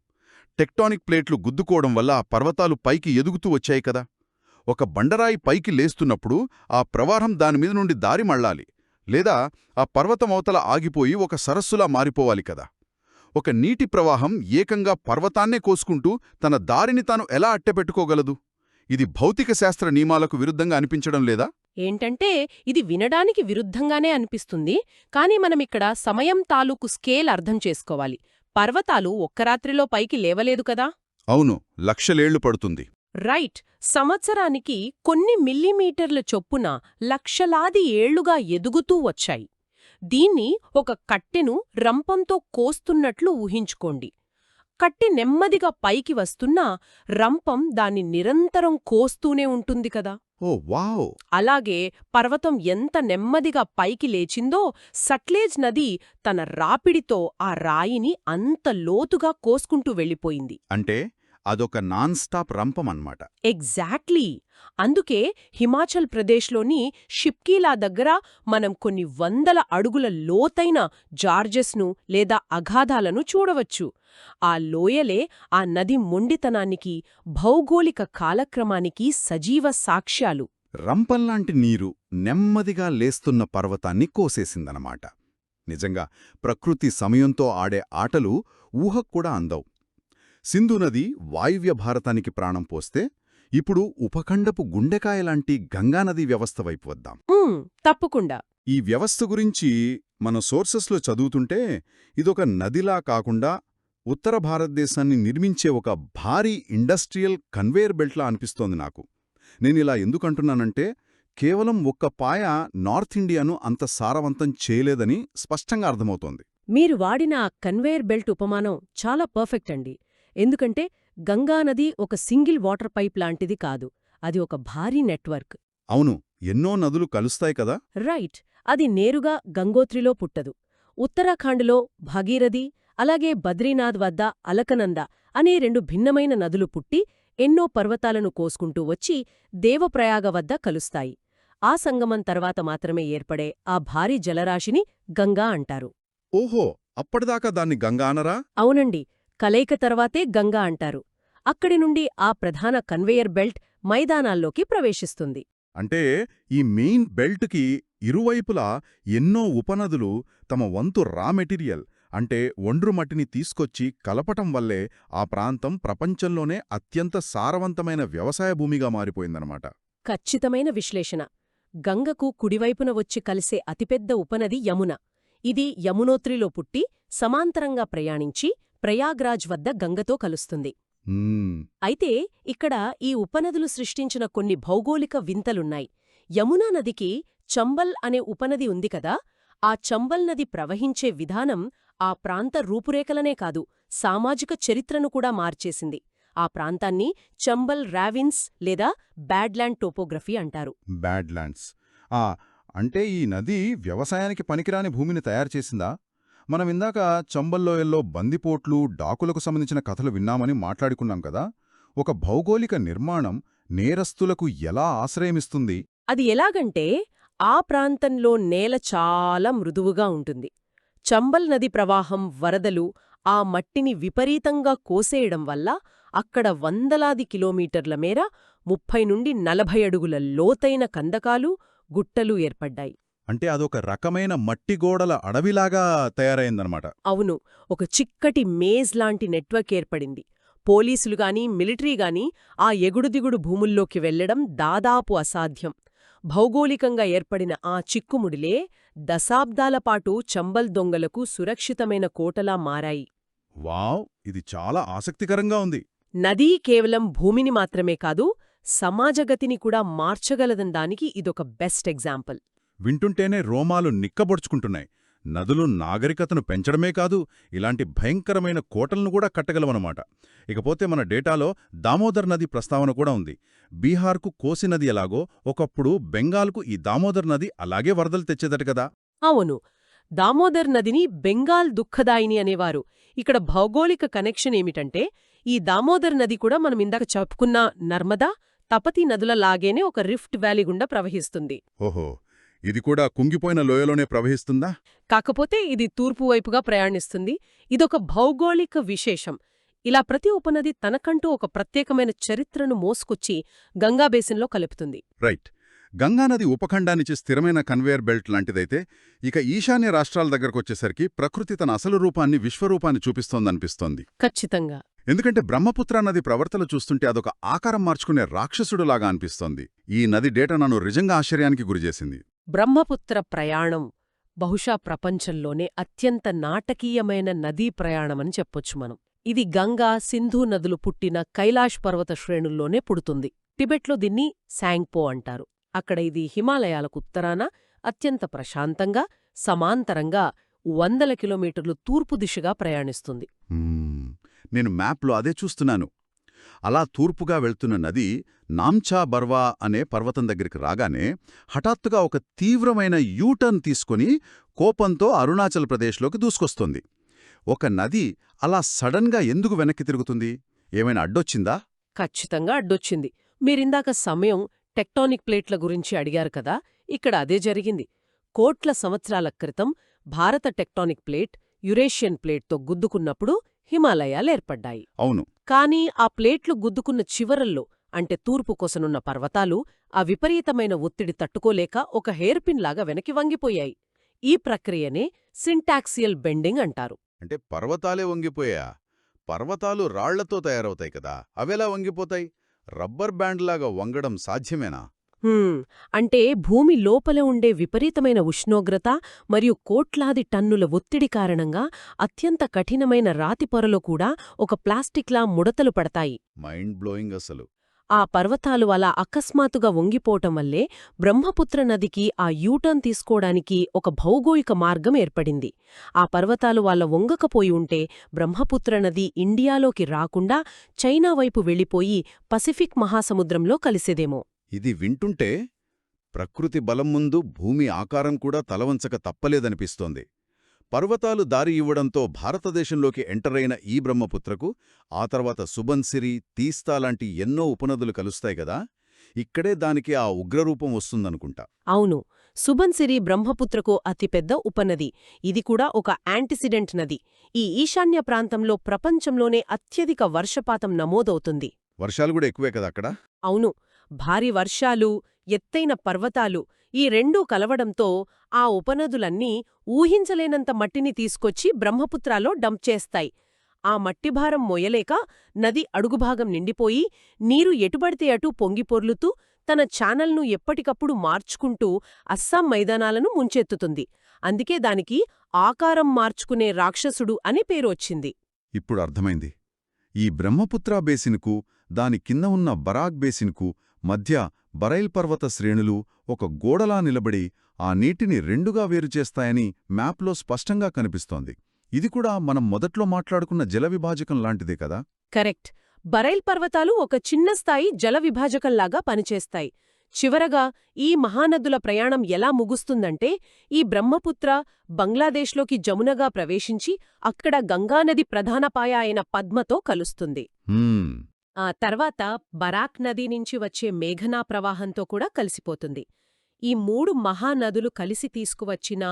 టెక్టానిక్ ప్లేట్లు గుద్దుకోవడం వల్ల ఆ పర్వతాలు పైకి ఎదుగుతూ వచ్చాయి కదా. ఒక బండరాయి పైకి లేస్తున్నప్పుడు ఆ ప్రవాహం దానిమీద నుండి దారి మళ్ళాలి, లేదా ఆ పర్వతం అవతల ఆగిపోయి ఒక సరస్సులా మారిపోవాలి కదా. ఒక నీటి ప్రవాహం ఏకంగా పర్వతాన్నే కోసుకుంటూ తన దారిని తాను ఎలా అట్టెపెట్టుకోగలదు? ఇది భౌతిక శాస్త్ర నియమాలకు విరుద్ధంగా అనిపించడం లేదా? ఏంటంటే ఇది వినడానికి విరుద్ధంగానే అనిపిస్తుంది. కాని మనమిక్కడ సమయం తాలూకు స్కేల్ అర్థం చేసుకోవాలి. పర్వతాలు ఒక్క రాత్రిలో పైకి లేవలేదు కదా. అవును, లక్షలేళ్లు పడుతుంది. రైట్. సంవత్సరానికి కొన్ని మిల్లీమీటర్ల చొప్పున లక్షలాది ఏళ్లుగా ఎదుగుతూ వచ్చాయి. దీన్ని ఒక కట్టెను రంపంతో కోస్తున్నట్లు ఊహించుకోండి. కట్టె నెమ్మదిగా పైకి వస్తున్నా రంపం దాన్ని నిరంతరం కోస్తూనే ఉంటుంది కదా. ఓ వావ్! అలాగే పర్వతం ఎంత నెమ్మదిగా పైకి లేచిందో సట్లెజ్ నది తన రాపిడితో ఆ రాయిని అంత లోతుగా కోసుకుంటూ వెళ్ళిపోయింది. అంటే అదొక నాన్ స్టాప్ రంపమన్నమాట. ఎగ్జాక్ట్లీ. అందుకే హిమాచల్ ప్రదేశ్లోని షిప్కీలా దగ్గర మనం కొన్ని 100 అడుగుల లోతైన జార్జెస్ను లేదా అగాధాలను చూడవచ్చు. ఆ లోయలే ఆ నది మొండితనానికి, భౌగోళిక కాలక్రమానికి సజీవ సాక్ష్యాలు. రంపంలాంటి నీరు నెమ్మదిగా లేస్తున్న పర్వతాన్ని కోసేసిందనమాట. నిజంగా ప్రకృతి సమయంతో ఆడే ఆటలు ఊహక్కూడా అందవు. సింధు నది వాయువ్య భారతానికి ప్రాణం పోస్తే ఇప్పుడు ఉపఖండపు గుండెకాయలాంటి గంగానదీ వ్యవస్థ వైపు వద్దాం. తప్పకుండా. ఈ వ్యవస్థ గురించి మన సోర్సెస్లో చదువుతుంటే ఇదొక నదిలా కాకుండా ఉత్తర భారతదేశాన్ని నిర్మించే ఒక భారీ ఇండస్ట్రియల్ కన్వేయర్ బెల్ట్లా అనిపిస్తోంది నాకు. నేనిలా ఎందుకంటున్నానంటే కేవలం ఒక్క పాయ నార్త్ ఇండియాను అంత సారవంతం చేయలేదని స్పష్టంగా అర్థమవుతోంది. మీరు వాడిన ఆ కన్వేయర్ బెల్ట్ ఉపమానం చాలా పర్ఫెక్ట్ అండి. ఎందుకంటే గంగానది ఒక సింగిల్ వాటర్ పైప్ లాంటిది కాదు, అది ఒక భారీ నెట్వర్క్. అవును, ఎన్నో నదులు కలుస్తాయి కదా. రైట్. అది నేరుగా గంగోత్రిలో పుట్టదు. ఉత్తరాఖండ్లో భాగీరథి, అలాగే బద్రీనాథ్ వద్ద అలకనంద అనే 2 భిన్నమైన నదులు పుట్టి ఎన్నో పర్వతాలను కోసుకుంటూ వచ్చి దేవప్రయాగ వద్ద కలుస్తాయి. ఆ సంగమం తర్వాత మాత్రమే ఏర్పడే ఆ భారీ జలరాశిని గంగా అంటారు. ఓహో, అప్పటిదాకా దాన్ని గంగా అనరా? అవునండి, కలయిక తర్వాతే గంగా అంటారు. అక్కడి నుండి ఆ ప్రధాన కన్వేయర్ బెల్ట్ మైదానాల్లోకి ప్రవేశిస్తుంది. అంటే ఈ మెయిన్ బెల్ట్కి ఇరువైపులా ఎన్నో ఉపనదులు తమ వంతు రా మెటీరియల్ అంటే ఒండ్రు మట్టిని తీసుకొచ్చి కలపటం వల్లే ఆ ప్రాంతం ప్రపంచంలోనే అత్యంత సారవంతమైన వ్యవసాయ భూమిగా మారిపోయిందనమాట. ఖచ్చితమైన విశ్లేషణ. గంగకు కుడివైపున వచ్చి కలిసే అతిపెద్ద ఉపనది యమున. ఇది యమునోత్రిలో పుట్టి సమాంతరంగా ప్రయాణించి ప్రయాగ్రాజ్ వద్ద గంగతో కలుస్తుంది. అయితే ఇక్కడ ఈ ఉపనదులు సృష్టించిన కొన్ని భౌగోళిక వింతలున్నాయి. యమునా నదికి చంబల్ అనే ఉపనది ఉంది కదా, ఆ చంబల్ నది ప్రవహించే విధానం ఆ ప్రాంత రూపురేఖలనే కాదు, సామాజిక చరిత్రను కూడా మార్చేసింది. ఆ ప్రాంతాన్ని చంబల్ రావిన్స్ లేదా బ్యాడ్ల్యాండ్ టోపోగ్రఫీ అంటారు. బ్యాడ్లాండ్స్ అంటే ఈ నది వ్యవసాయానికి పనికిరాని భూమిని తయారు చేసిందా? మనమిందాక చంబల్లోయల్లో బందిపోట్లు, డాకులకు సంబంధించిన కథలు విన్నామని మాట్లాడుకున్నాం కదా. ఒక భౌగోళిక నిర్మాణం నేరస్తులకు ఎలా ఆశ్రయమిస్తుంది? అది ఎలాగంటే ఆ ప్రాంతంలో నేల చాలా మృదువుగా ఉంటుంది. చంబల్ నది ప్రవాహం, వరదలు ఆ మట్టిని విపరీతంగా కోసేయడం వల్ల అక్కడ వందలాది కిలోమీటర్ల మేర 30 నుండి 40 అడుగుల లోతైన కందకాలు, గుట్టలు ఏర్పడ్డాయి. అంటే అదొక రకమైన మట్టిగోడల అడవిలాగా తయారైందనమాట. అవును, ఒక చిక్కటి మేజ్ లాంటి నెట్వర్క్ ఏర్పడింది. పోలీసులుగాని మిలిటరీగాని ఆ ఎగుడుదిగుడు భూముల్లోకి వెళ్లడం దాదాపు అసాధ్యం. భౌగోళికంగా ఏర్పడిన ఆ చిక్కుముడిలే దశాబ్దాలపాటు చంబల్ దొంగలకు సురక్షితమైన కోటలా మారాయి. వావ్, ఇది చాలా ఆసక్తికరంగా ఉంది. నదీ కేవలం భూమిని మాత్రమే కాదు, సమాజగతిని కూడా మార్చగలదనడానికి ఇదొక బెస్ట్ ఎగ్జాంపుల్. వింటుంటేనే రోమాలు నిక్కబొడుచుకుంటున్నాయి. నదులు నాగరికతను పెంచడమే కాదు, ఇలాంటి భయంకరమైన కోటలను కూడా కట్టగలవన్నమాట. ఇకపోతే మన డేటాలో దామోదర్ నది ప్రస్తావన కూడా ఉంది. బీహార్కు కోసి నది ఎలాగో ఒకప్పుడు బెంగాల్కు ఈ దామోదర్ నది అలాగే వరదలు తెచ్చేదట కదా. అవును, దామోదర్ నదిని బెంగాల్ దుఃఖదాయిని అనేవారు. ఇక్కడ భౌగోళిక కనెక్షన్ ఏమిటంటే, ఈ దామోదర్ నది కూడా మనం ఇందాక చెప్పుకున్న నర్మదా, తపతీ నదుల లాగేనే ఒక రిఫ్ట్ వ్యాలీ గుండా ప్రవహిస్తుంది. ఓహో, ఇది కూడా కుంగిపోయిన లోయలోనే ప్రవహిస్తుందా? కాకపోతే ఇది తూర్పు వైపుగా ప్రయాణిస్తుంది. ఇదొక భౌగోళిక విశేషం. ఇలా ప్రతి ఉపనది తనకంటూ ఒక ప్రత్యేకమైన చరిత్రను మోసుకొచ్చి గంగా బేసిన్లో కలుపుతుంది. రైట్. గంగానది ఉపఖండానికి స్థిరమైన కన్వేయర్ బెల్ట్ లాంటిదైతే, ఇక ఈశాన్య రాష్ట్రాల దగ్గరకొచ్చేసరికి ప్రకృతి తన అసలు రూపాన్ని, విశ్వరూపాన్ని చూపిస్తోందనిపిస్తోంది. ఖచ్చితంగా. ఎందుకంటే బ్రహ్మపుత్ర నది ప్రవర్తన చూస్తుంటే అదొక ఆకారం మార్చుకునే రాక్షసుడులాగా అనిపిస్తోంది. ఈ నది డేటా నన్ను నిజంగా ఆశ్చర్యానికి గురిచేసింది. బ్రహ్మపుత్ర ప్రయాణం బహుశా ప్రపంచంలోనే అత్యంత నాటకీయమైన నదీ ప్రయాణమని చెప్పొచ్చు మనం. ఇది గంగా, సింధు నదులు పుట్టిన కైలాష్ పర్వత శ్రేణుల్లోనే పుడుతుంది. టిబెట్లో దీన్ని శాంగ్పో అంటారు. అక్కడ ఇది హిమాలయాలకు ఉత్తరాన అత్యంత ప్రశాంతంగా, సమాంతరంగా 100 కిలోమీటర్లు తూర్పు దిశగా ప్రయాణిస్తుంది. నేను మ్యాప్లో అదే చూస్తున్నాను. అలా తూర్పుగా వెళ్తున్న నది నామ్చా బర్వా అనే పర్వతం దగ్గరికి రాగానే హఠాత్తుగా ఒక తీవ్రమైన యూటర్న్ తీసుకుని కోపంతో అరుణాచల్ ప్రదేశ్లోకి దూసుకొస్తుంది. ఒక నది అలా సడన్గా ఎందుకు వెనక్కి తిరుగుతుంది? ఏమైనా అడ్డొచ్చిందా? ఖచ్చితంగా అడ్డొచ్చింది. మీరిందాక సమయం, టెక్టానిక్ ప్లేట్ల గురించి అడిగారు కదా, ఇక్కడ అదే జరిగింది. కోట్ల సంవత్సరాల క్రితం భారత టెక్టానిక్ ప్లేట్ యురేషియన్ ప్లేట్తో గుద్దుకున్నప్పుడు హిమాలయాలేర్పడ్డాయి. అవును. కానీ ఆ ప్లేట్లు గుద్దుకున్న చివరల్లో, అంటే తూర్పు కొసనున్న పర్వతాలు ఆ విపరీతమైన ఒత్తిడి తట్టుకోలేక ఒక హెయిర్పిన్లాగా వెనక్కి వంగిపోయాయి. ఈ ప్రక్రియనే సింటాక్సియల్ బెండింగ్ అంటారు. అంటే పర్వతాలే వంగిపోయా? పర్వతాలు రాళ్లతో తయారవుతాయి కదా, అవెలా వంగిపోతాయి? రబ్బర్ బ్యాండ్లాగా వంగడం సాధ్యమేనా? అంటే భూమి లోపల ఉండే విపరీతమైన ఉష్ణోగ్రత మరియు కోట్లాది టన్నుల ఒత్తిడి కారణంగా అత్యంత కఠినమైన రాతి పొరలో కూడా ఒక ప్లాస్టిక్లా ముడతలు పడతాయి. మైండ్ బ్లోయింగ్ అసలు. ఆ పర్వతాలు అలా అకస్మాత్తుగా వంగిపోవటం వల్లే బ్రహ్మపుత్ర నదికి ఆ యూటర్న్ తీసుకోవడానికి ఒక భౌగోళిక మార్గం ఏర్పడింది. ఆ పర్వతాలు వాళ్ళ వంగకపోయి ఉంటే బ్రహ్మపుత్ర నది ఇండియాలోకి రాకుండా చైనా వైపు వెళ్ళిపోయి పసిఫిక్ మహాసముద్రంలో కలిసేదేమో. ఇది వింటుంటే ప్రకృతి బలం ముందు భూమి ఆకారం కూడా తలవంచక తప్పలేదనిపిస్తోంది. పర్వతాలు దారి ఇవ్వడంతో భారతదేశంలోకి ఎంటరైన ఈ బ్రహ్మపుత్రకు ఆ తర్వాత సుబన్సిరి, తీస్తా లాంటి ఎన్నో ఉపనదులు కలుస్తాయి గదా. ఇక్కడే దానికి ఆ ఉగ్రరూపం వస్తుందనుకుంటా. అవును, సుబన్సిరి బ్రహ్మపుత్రకు అతిపెద్ద ఉపనది. ఇది కూడా ఒక యాంటిసిడెంట్ నది. ఈ ఈశాన్య ప్రాంతంలో ప్రపంచంలోనే అత్యధిక వర్షపాతం నమోదవుతుంది. వర్షాలు కూడా ఎక్కువే కదా అక్కడ. అవును, భారీ వర్షాలు, ఎత్తైన పర్వతాలు ఈ రెండూ కలవడంతో ఆ ఉపనదులన్నీ ఊహించలేనంత మట్టిని తీసుకొచ్చి బ్రహ్మపుత్రాలో డంప్ చేస్తాయి. ఆ మట్టిభారం మొయ్యలేక నది అడుగుభాగం నిండిపోయి నీరు ఎటుబడితే అటూ పొంగిపొర్లుతూ తన ఛానల్ను ఎప్పటికప్పుడు మార్చుకుంటూ అస్సాం మైదానాలను ముంచెత్తుతుంది. అందుకే దానికి ఆకారం మార్చుకునే రాక్షసుడు అనే పేరు వచ్చింది. ఇప్పుడు అర్థమైంది. ఈ బ్రహ్మపుత్రా బేసిన్కు, దాని కింద ఉన్న బరాక్ బేసిన్కు మధ్య బరైల్ పర్వత శ్రేణులు ఒక గోడలా నిలబడి ఆ నీటిని రెండుగా వేరుచేస్తాయని మ్యాప్లో స్పష్టంగా కనిపిస్తోంది. ఇది కూడా మనం మొదట్లో మాట్లాడుకున్న జల విభాజకం లాంటిదే కదా. కరెక్ట్. బరైల్ పర్వతాలు ఒక చిన్న స్థాయి జల విభాజకంలాగా పనిచేస్తాయి. చివరగా ఈ మహానదుల ప్రయాణం ఎలా ముగుస్తుందంటే ఈ బ్రహ్మపుత్ర బంగ్లాదేశ్లోకి జమునగా ప్రవేశించి అక్కడ గంగానది ప్రధాన పాయ అయిన పద్మతో కలుస్తుంది. ఆ తర్వాత బరాక్ నది నుంచి వచ్చే మేఘనా ప్రవాహంతో కూడా కలిసిపోతుంది. ఈ మూడు మహానదులు కలిసి తీసుకువచ్చిన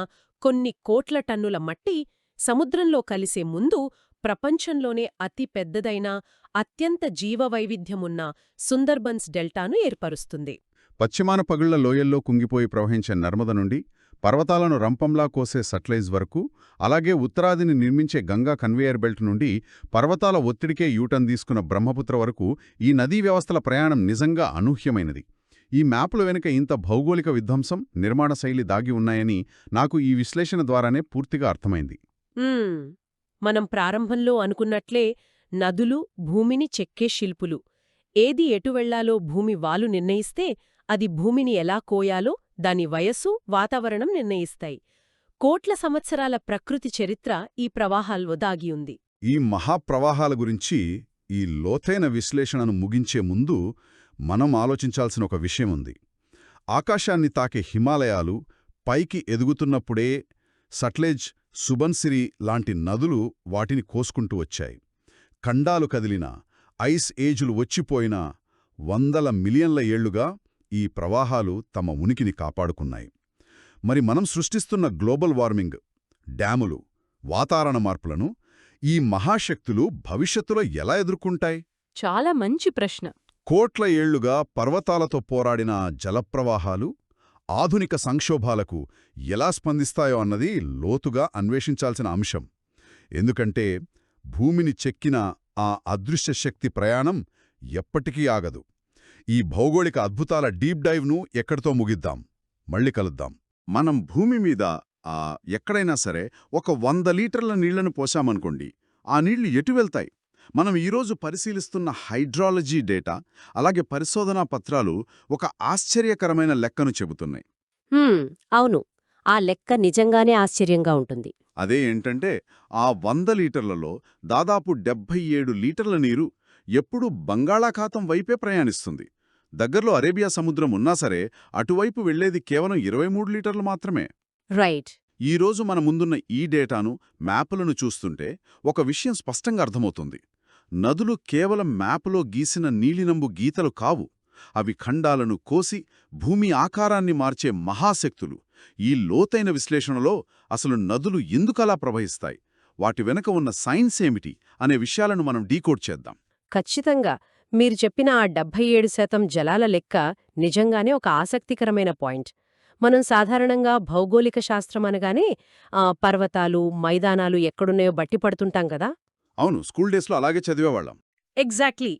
కొన్ని కోట్ల టన్నుల మట్టి సముద్రంలో కలిసే ముందు ప్రపంచంలోనే అతి పెద్దదైన, అత్యంత జీవవైవిధ్యమున్న సుందర్బన్స్ డెల్టాను ఏర్పరుస్తుంది. పశ్చిమాన పగుళ్ల లోయల్లో కుంగిపోయి ప్రవహించే నర్మద నుండి పర్వతాలను రంపంలా కోసే సట్లైజ్ వరకు, అలాగే ఉత్తరాదిని నిర్మించే గంగా కన్వేయర్ బెల్ట్ నుండి పర్వతాల ఒత్తిడికే యూటర్న్ తీసుకున్న బ్రహ్మపుత్ర వరకు ఈ నదీ వ్యవస్థల ప్రయాణం నిజంగా అనూహ్యమైనది. ఈ మ్యాపుల వెనుక ఇంత భౌగోళిక విధ్వంసం, నిర్మాణ శైలి దాగి ఉన్నాయని నాకు ఈ విశ్లేషణ ద్వారానే పూర్తిగా అర్థమైంది. మనం ప్రారంభంలో అనుకున్నట్లే నదులు భూమిని చెక్కే శిల్పులు. ఏది ఎటు వెళ్లాలో భూమి వాలు నిర్ణయిస్తే అది భూమిని ఎలా కోయాలో దాని వయస్సు, వాతావరణం నిర్ణయిస్తాయి. కోట్ల సంవత్సరాల ప్రకృతి చరిత్ర ఈ ప్రవాహాల్లో దాగి ఉంది. ఈ మహాప్రవాహాల గురించి ఈ లోతైన విశ్లేషణను ముగించే ముందు మనం ఆలోచించాల్సిన ఒక విషయం ఉంది. ఆకాశాన్ని తాకే హిమాలయాలు పైకి ఎదుగుతున్నప్పుడే సట్లెజ్, సుబన్సిరి లాంటి నదులు వాటిని కోసుకుంటూ వచ్చాయి. ఖండాలు కదిలిన, ఐస్ ఏజులు వచ్చిపోయిన వందల మిలియన్ల ఏళ్లుగా ఈ ప్రవాహాలు తమ ఉనికిని కాపాడుకున్నాయి. మరి మనం సృష్టిస్తున్న గ్లోబల్ వార్మింగ్, డ్యాములు, వాతావరణ మార్పులను ఈ మహాశక్తులు భవిష్యత్తులో ఎలా ఎదుర్కొంటాయి? చాలా మంచి ప్రశ్న. కోట్ల ఏళ్లుగా పర్వతాలతో పోరాడిన జలప్రవాహాలు ఆధునిక సంక్షోభాలకు ఎలా స్పందిస్తాయో అన్నది లోతుగా అన్వేషించాల్సిన అంశం. ఎందుకంటే భూమిని చెక్కిన ఆ అదృశ్య శక్తి ప్రయాణం ఎప్పటికీ ఆగదు. ఈ భౌగోళిక అద్భుతాల డీప్ డైవ్ను ఎక్కడితో ముగిద్దాం. మళ్ళీ కలుద్దాం. మనం భూమి మీద ఎక్కడైనా సరే ఒక 100 లీటర్ల నీళ్లను పోశామనుకోండి, ఆ నీళ్లు ఎటు వెళ్తాయి? మనం ఈరోజు పరిశీలిస్తున్న హైడ్రాలజీ డేటా, అలాగే పరిశోధనా పత్రాలు ఒక ఆశ్చర్యకరమైన లెక్కను చెబుతున్నాయి. అవును, ఆ లెక్క నిజంగానే ఆశ్చర్యంగా ఉంటుంది. అదే ఏంటంటే ఆ 100 లీటర్లలో దాదాపు 77 లీటర్ల నీరు ఎప్పుడూ బంగాళాఖాతం వైపే ప్రయాణిస్తుంది. దగ్గర్లో అరేబియా సముద్రం ఉన్నా సరే అటువైపు వెళ్లేది కేవలం 23 లీటర్లు మాత్రమే. రైట్. ఈరోజు మన ముందున్న ఈ డేటాను, మ్యాపులను చూస్తుంటే ఒక విషయం స్పష్టంగా అర్థమవుతుంది. నదులు కేవలం మ్యాపులో గీసిన నీలినంబు గీతలు కావు. అవి ఖండాలను కోసి భూమి ఆకారాన్ని మార్చే మహాశక్తులు. ఈ లోతైన విశ్లేషణలో అసలు నదులు ఎందుకలా ప్రవహిస్తాయి, వాటి వెనుక ఉన్న సైన్స్ ఏమిటి అనే విషయాలను మనం డీకోడ్ చేద్దాం. ఖచ్చితంగా. మీరు చెప్పిన ఆ 77% జలాల లెక్క నిజంగానే ఒక ఆసక్తికరమైన పాయింట్. మనం సాధారణంగా భౌగోళిక శాస్త్రం అనగానే పర్వతాలు, మైదానాలు ఎక్కడున్నాయో బట్టి పడుతుంటాం కదా. అవును, స్కూల్ డేస్లో అలాగే చదివేవాళ్ళం. ఎగ్జాక్ట్లీ.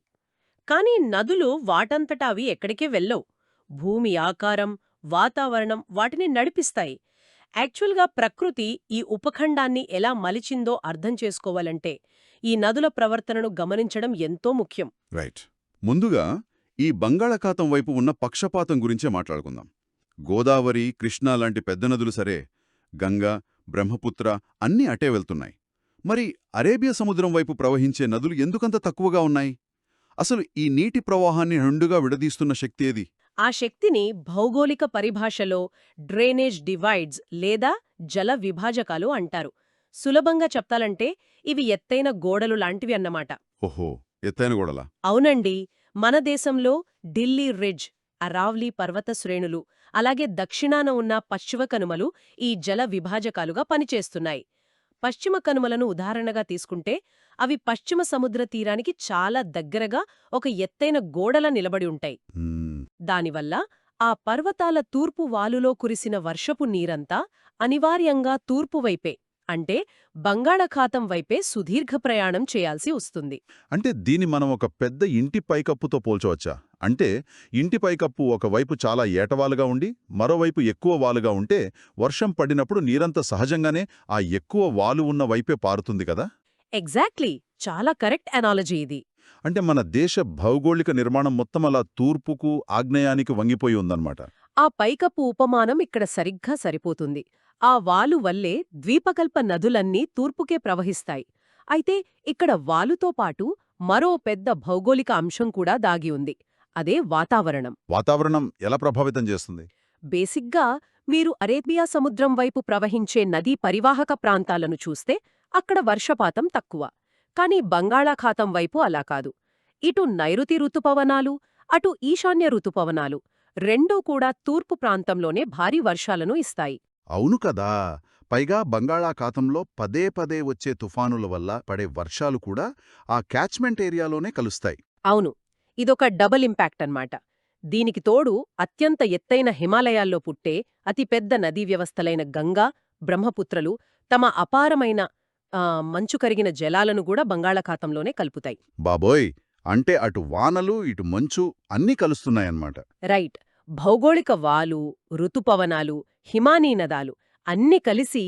కానీ నదులు వాటంతటా అవి ఎక్కడికే వెళ్ళవు. భూమి ఆకారం, వాతావరణం వాటిని నడిపిస్తాయి. యాక్చువల్గా ప్రకృతి ఈ ఉపఖండాన్ని ఎలా మలిచిందో అర్థం చేసుకోవాలంటే ఈ నదుల ప్రవర్తనను గమనించడం ఎంతో ముఖ్యం. రైట్. ముందుగా ఈ బంగాళాఖాతం వైపు ఉన్న పక్షపాతం గురించే మాట్లాడుకుందాం. గోదావరి, కృష్ణా లాంటి పెద్ద నదులు సరే, గంగా, బ్రహ్మపుత్ర అన్నీ అటే వెళ్తున్నాయి. మరి అరేబియా సముద్రం వైపు ప్రవహించే నదులు ఎందుకంత తక్కువగా ఉన్నాయి? అసలు ఈ నీటి ప్రవాహాన్ని రెండుగా విడదీస్తున్న శక్తి ఏది? ఆ శక్తిని భౌగోళిక పరిభాషలో డ్రైనేజ్ డివైడ్స్ లేదా జల విభాజకాలు అంటారు. సులభంగా చెప్పాలంటే ఇవి ఎత్తైన గోడలు లాంటివి అన్నమాట. ఓహో, ఎత్తైన గోడలా? అవునండి. మన దేశంలో ఢిల్లీ రిడ్జ్, అరావ్లీ పర్వత శ్రేణులు, అలాగే దక్షిణాన ఉన్న పశ్చిమ కనుమలు ఈ జల విభాజకాలుగా పనిచేస్తున్నాయి. పశ్చిమ కనుమలను ఉదాహరణగా తీసుకుంటే అవి పశ్చిమ సముద్ర తీరానికి చాలా దగ్గరగా ఒక ఎత్తైన గోడలా నిలబడి ఉంటాయి. దానివల్ల ఆ పర్వతాల తూర్పు వాలులో కురిసిన వర్షపు నీరంతా అనివార్యంగా తూర్పువైపే, అంటే బంగాళాఖాతం వైపే సుదీర్ఘ ప్రయాణం చేయాల్సి వస్తుంది. అంటే దీన్ని మనం ఒక పెద్ద ఇంటి పైకప్పుతో పోల్చవచ్చా? అంటే ఇంటి పైకప్పు ఒకవైపు చాలా ఏటవాలుగా ఉండి మరోవైపు ఎక్కువ వాలుగా ఉంటే వర్షం పడినప్పుడు నీరంతా సహజంగానే ఆ ఎక్కువ వాలు ఉన్న వైపే పారుతుంది కదా? ఎగ్జాక్ట్లీ, చాలా కరెక్ట్ అనాలజీ ఇది. అంటే మన దేశ భౌగోళిక నిర్మాణం మొత్తం అలా తూర్పుకు ఆగ్నేయానికి వంగిపోయి ఉందన్నమాట. ఆ పైకప్పు ఉపమానం ఇక్కడ సరిగ్గా సరిపోతుంది. ఆ వాలు వల్లే ద్వీపకల్ప నదులన్నీ తూర్పుకే ప్రవహిస్తాయి. అయితే ఇక్కడ వాలుతో పాటు మరో పెద్ద భౌగోళిక అంశం కూడా దాగి ఉంది. అదే వాతావరణం. వాతావరణం ఎలా ప్రభావితం చేస్తుంది? బేసిగ్గా మీరు అరేబియా సముద్రం వైపు ప్రవహించే నదీ పరివాహక ప్రాంతాలను చూస్తే అక్కడ వర్షపాతం తక్కువ. కానీ బంగాళాఖాతం వైపు అలా కాదు. ఇటు నైరుతి ఋతుపవనాలు, అటు ఈశాన్య ఋతుపవనాలు రెండూ కూడా తూర్పు ప్రాంతంలోనే భారీ వర్షాలను ఇస్తాయి. అవును కదా. పైగా బంగాళాఖాతంలో పదే పదే వచ్చే తుఫానుల వల్ల పడే వర్షాలు కూడా ఆ క్యాచ్మెంట్ ఏరియాలోనే కలుస్తాయి. అవును, ఇదొక డబుల్ ఇంపాక్ట్ అన్నమాట. దీనికి తోడు అత్యంత ఎత్తైన హిమాలయాల్లో పుట్టే అతిపెద్ద నదీ వ్యవస్థలైన గంగా, బ్రహ్మపుత్రలు తమ అపారమైన మంచు కరిగిన జలాలను కూడా బంగాళాఖాతంలోనే కలుపుతాయి. బాబోయ్! అంటే అటు వానలు ఇటు మంచు అన్నీ కలుస్తున్నాయన్నమాట. రైట్. భౌగోళిక వాలు, ఋతుపవనాలు, హిమానీనదాలు అన్నీ కలిసి